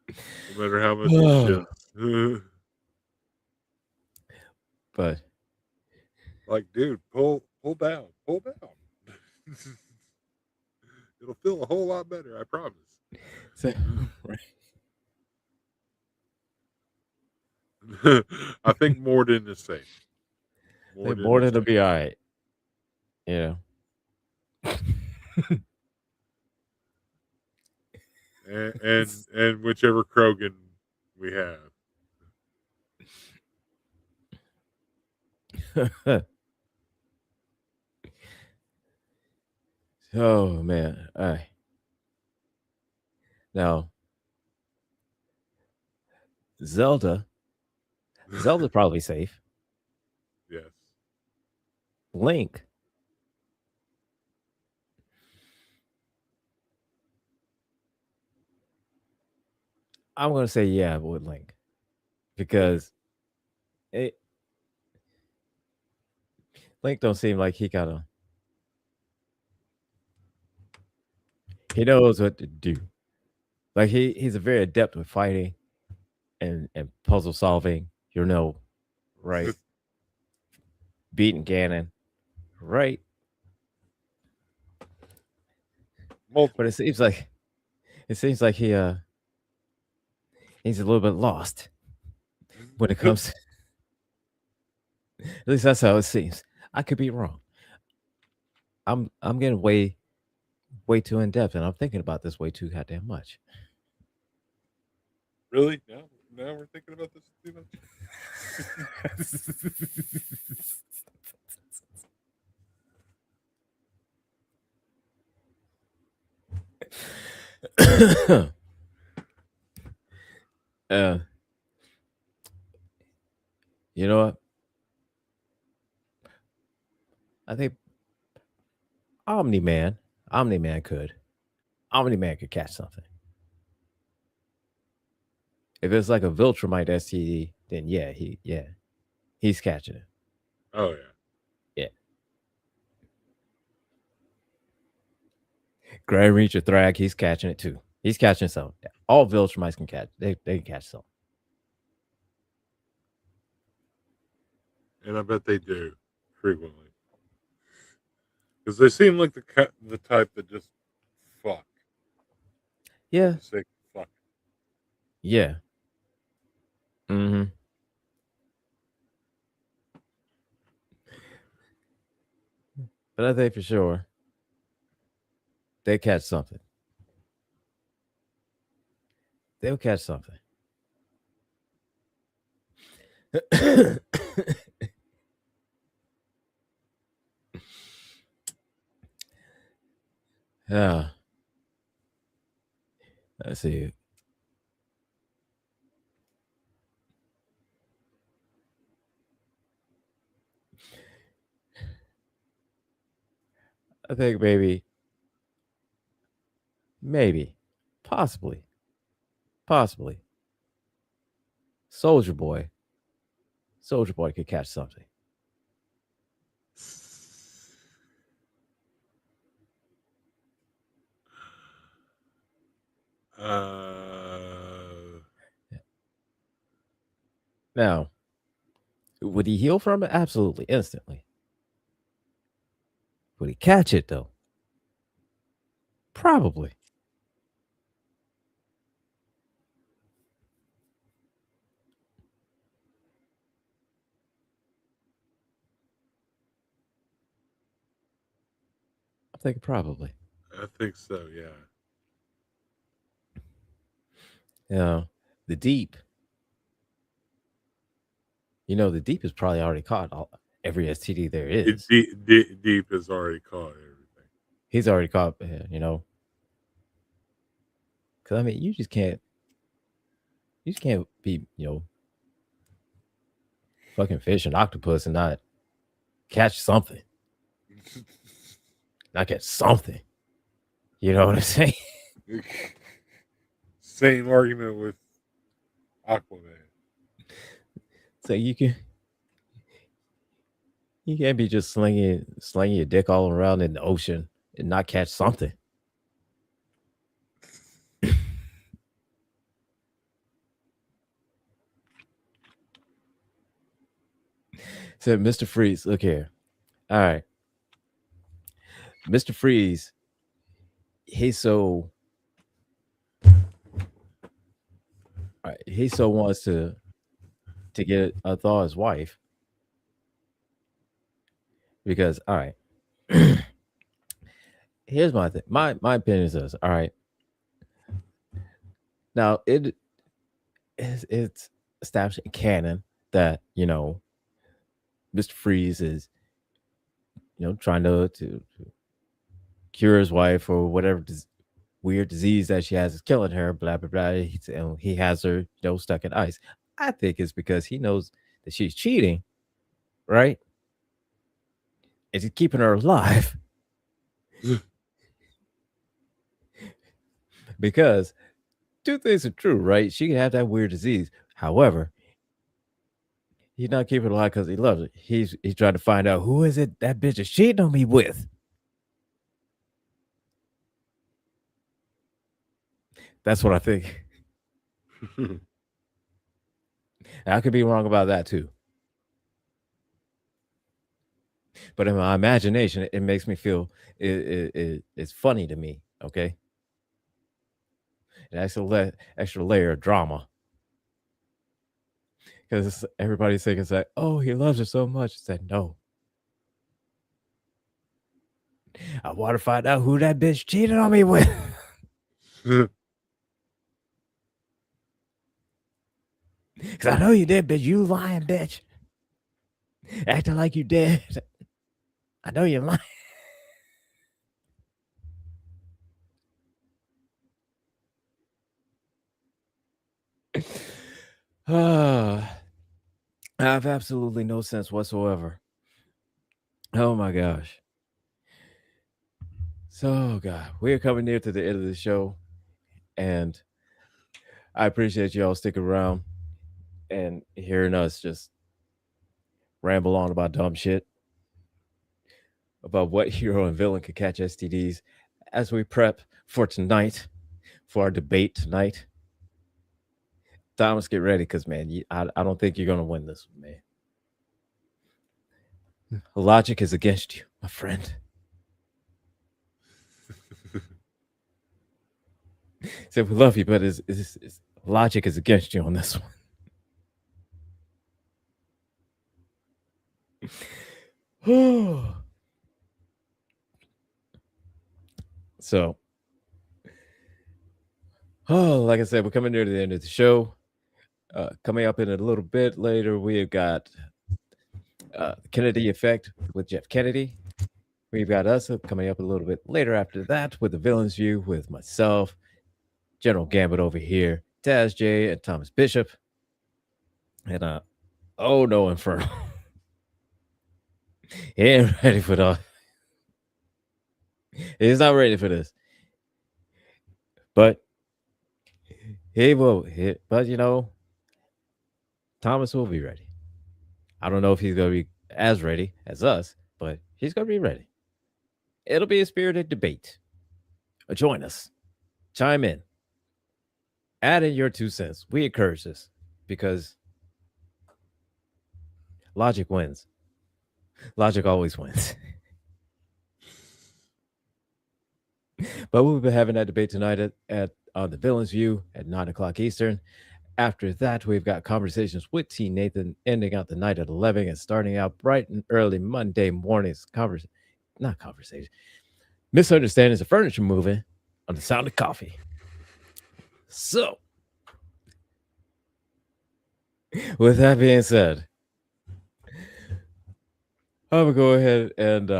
No matter how much he shifts. But like, dude, pull down. It'll feel a whole lot better, I promise. so, right. I think Morden is safe. Morden will be all right. You know. and whichever Krogan we have. Oh man. All right. Now, Zelda. Zelda's probably safe. Yes. Link. I'm gonna say yeah with Link Okay. because it, Link don't seem like he got a. He knows what to do. Like he's a very adept with fighting and puzzle solving. You know, right? Beating Ganon, right? But Multiple times. it seems like he's a little bit lost when it comes. At least that's how it seems. I could be wrong. I'm getting way too in depth, and I'm thinking about this way too goddamn much. Really? Now we're thinking about this too much. uh, you know what? I think Omni Man, Omni Man could. Omni Man could catch something. If it's like a Viltrumite STD, then yeah, he's catching it. Oh yeah. Yeah. Grand Reacher Thrag, he's catching it too. He's catching some. All Viltrumites can catch. They can catch some. And I bet they do frequently because they seem like the type that just fuck for Yeah. the sake of fuck. Yeah. Mm-hmm. But I think for sure they catch something. They'll catch something. Yeah. Let's see. I think maybe, possibly, possibly. Soldier Boy. Soldier Boy could catch something. Uh, Now, would he heal from it? Absolutely, instantly. Would he catch it though? Probably. I'm thinking probably. I think so. Yeah. Yeah. The deep. The deep is probably already caught every STD there is. Deep has already caught everything. He's already caught. Because I mean, you just can't be fucking fish and octopus and not catch something. Not catch something. You know what I'm saying? Same argument with Aquaman. So you can't be just slinging your dick all around in the ocean and not catch something. Said Mr. Freeze, look here. All right, Mr. Freeze, he's so he so wants to get Thaw's wife because all right. Here's my thing. My opinion is this. All right. Now it's established in canon that Mr. Freeze is trying to cure his wife or whatever weird disease that she has is killing her. Blah blah blah. He has her, stuck in ice. I think it's because he knows that she's cheating, right? Is he keeping her alive? Because two things are true, right? She can have that weird disease. However, he's not keeping her alive because he loves her. He's trying to find out who is it that bitch is cheating on me with. That's what I think. I could be wrong about that too. But in my imagination, it makes me feel it's funny to me. Okay, an extra layer of drama because everybody's thinking it's like, oh, he loves her so much. I said no. I want to find out who that bitch cheated on me with. Because I know you did, bitch. You lying, bitch. Acting like you did. I know you're lying. I have absolutely no sense whatsoever. Oh my gosh. So, God, we are coming near to the end of the show, and I appreciate you all sticking around and hearing us just ramble on about dumb shit, about what hero and villain could catch STDs as we prep for tonight, for our debate tonight. Thomas, get ready because, man, I don't think you're going to win this one, man. Logic is against you, my friend. So we love you, but logic is against you on this one. So, like I said, we're coming near to the end of the show. Coming up in a little bit later, we have got the Kennedy Effect with Jeff Kennedy. We've got us coming up a little bit later after that with the Villain's View with myself, General Gambit over here, Taz J, and Thomas Bishop. And oh no, Inferno. He ain't ready for that. He's not ready for this. But he will hit. But Thomas will be ready. I don't know if he's gonna be as ready as us, but he's gonna be ready. It'll be a spirited debate. Join us. Chime in. Add in your 2 cents. We encourage this because logic wins. Logic always wins. But we'll be having that debate tonight at the Villain's View at 9 o'clock Eastern. After that, we've got conversations with T. Nathan ending out the night at 11 and starting out bright and early Monday mornings. Not conversation. Misunderstandings of furniture moving on the sound of coffee. So, with that being said, I'm gonna go ahead and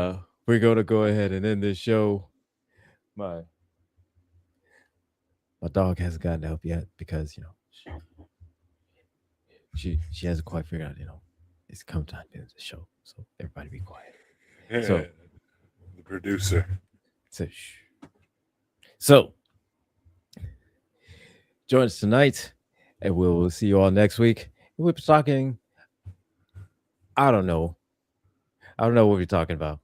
we're gonna go ahead and end this show. My dog hasn't gotten help yet because she hasn't quite figured out it's come time to end the show. So everybody be quiet. So the producer. So join us tonight, and we'll see you all next week. We'll be talking. I don't know what we're talking about.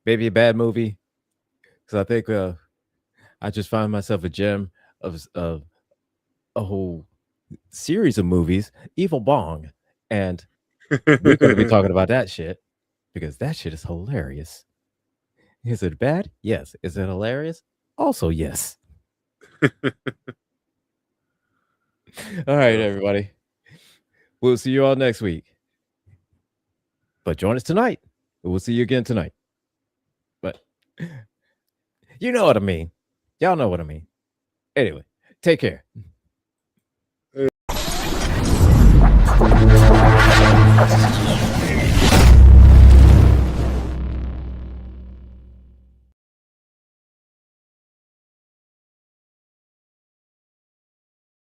Maybe a bad movie, because I think I just found myself a gem of a whole series of movies, Evil Bong, and we're going to be talking about that shit because that shit is hilarious. Is it bad? Yes. Is it hilarious? Also, yes. All right, everybody. We'll see you all next week. But join us tonight. We'll see you again tonight. But you know what I mean. Y'all know what I mean. Anyway, take care.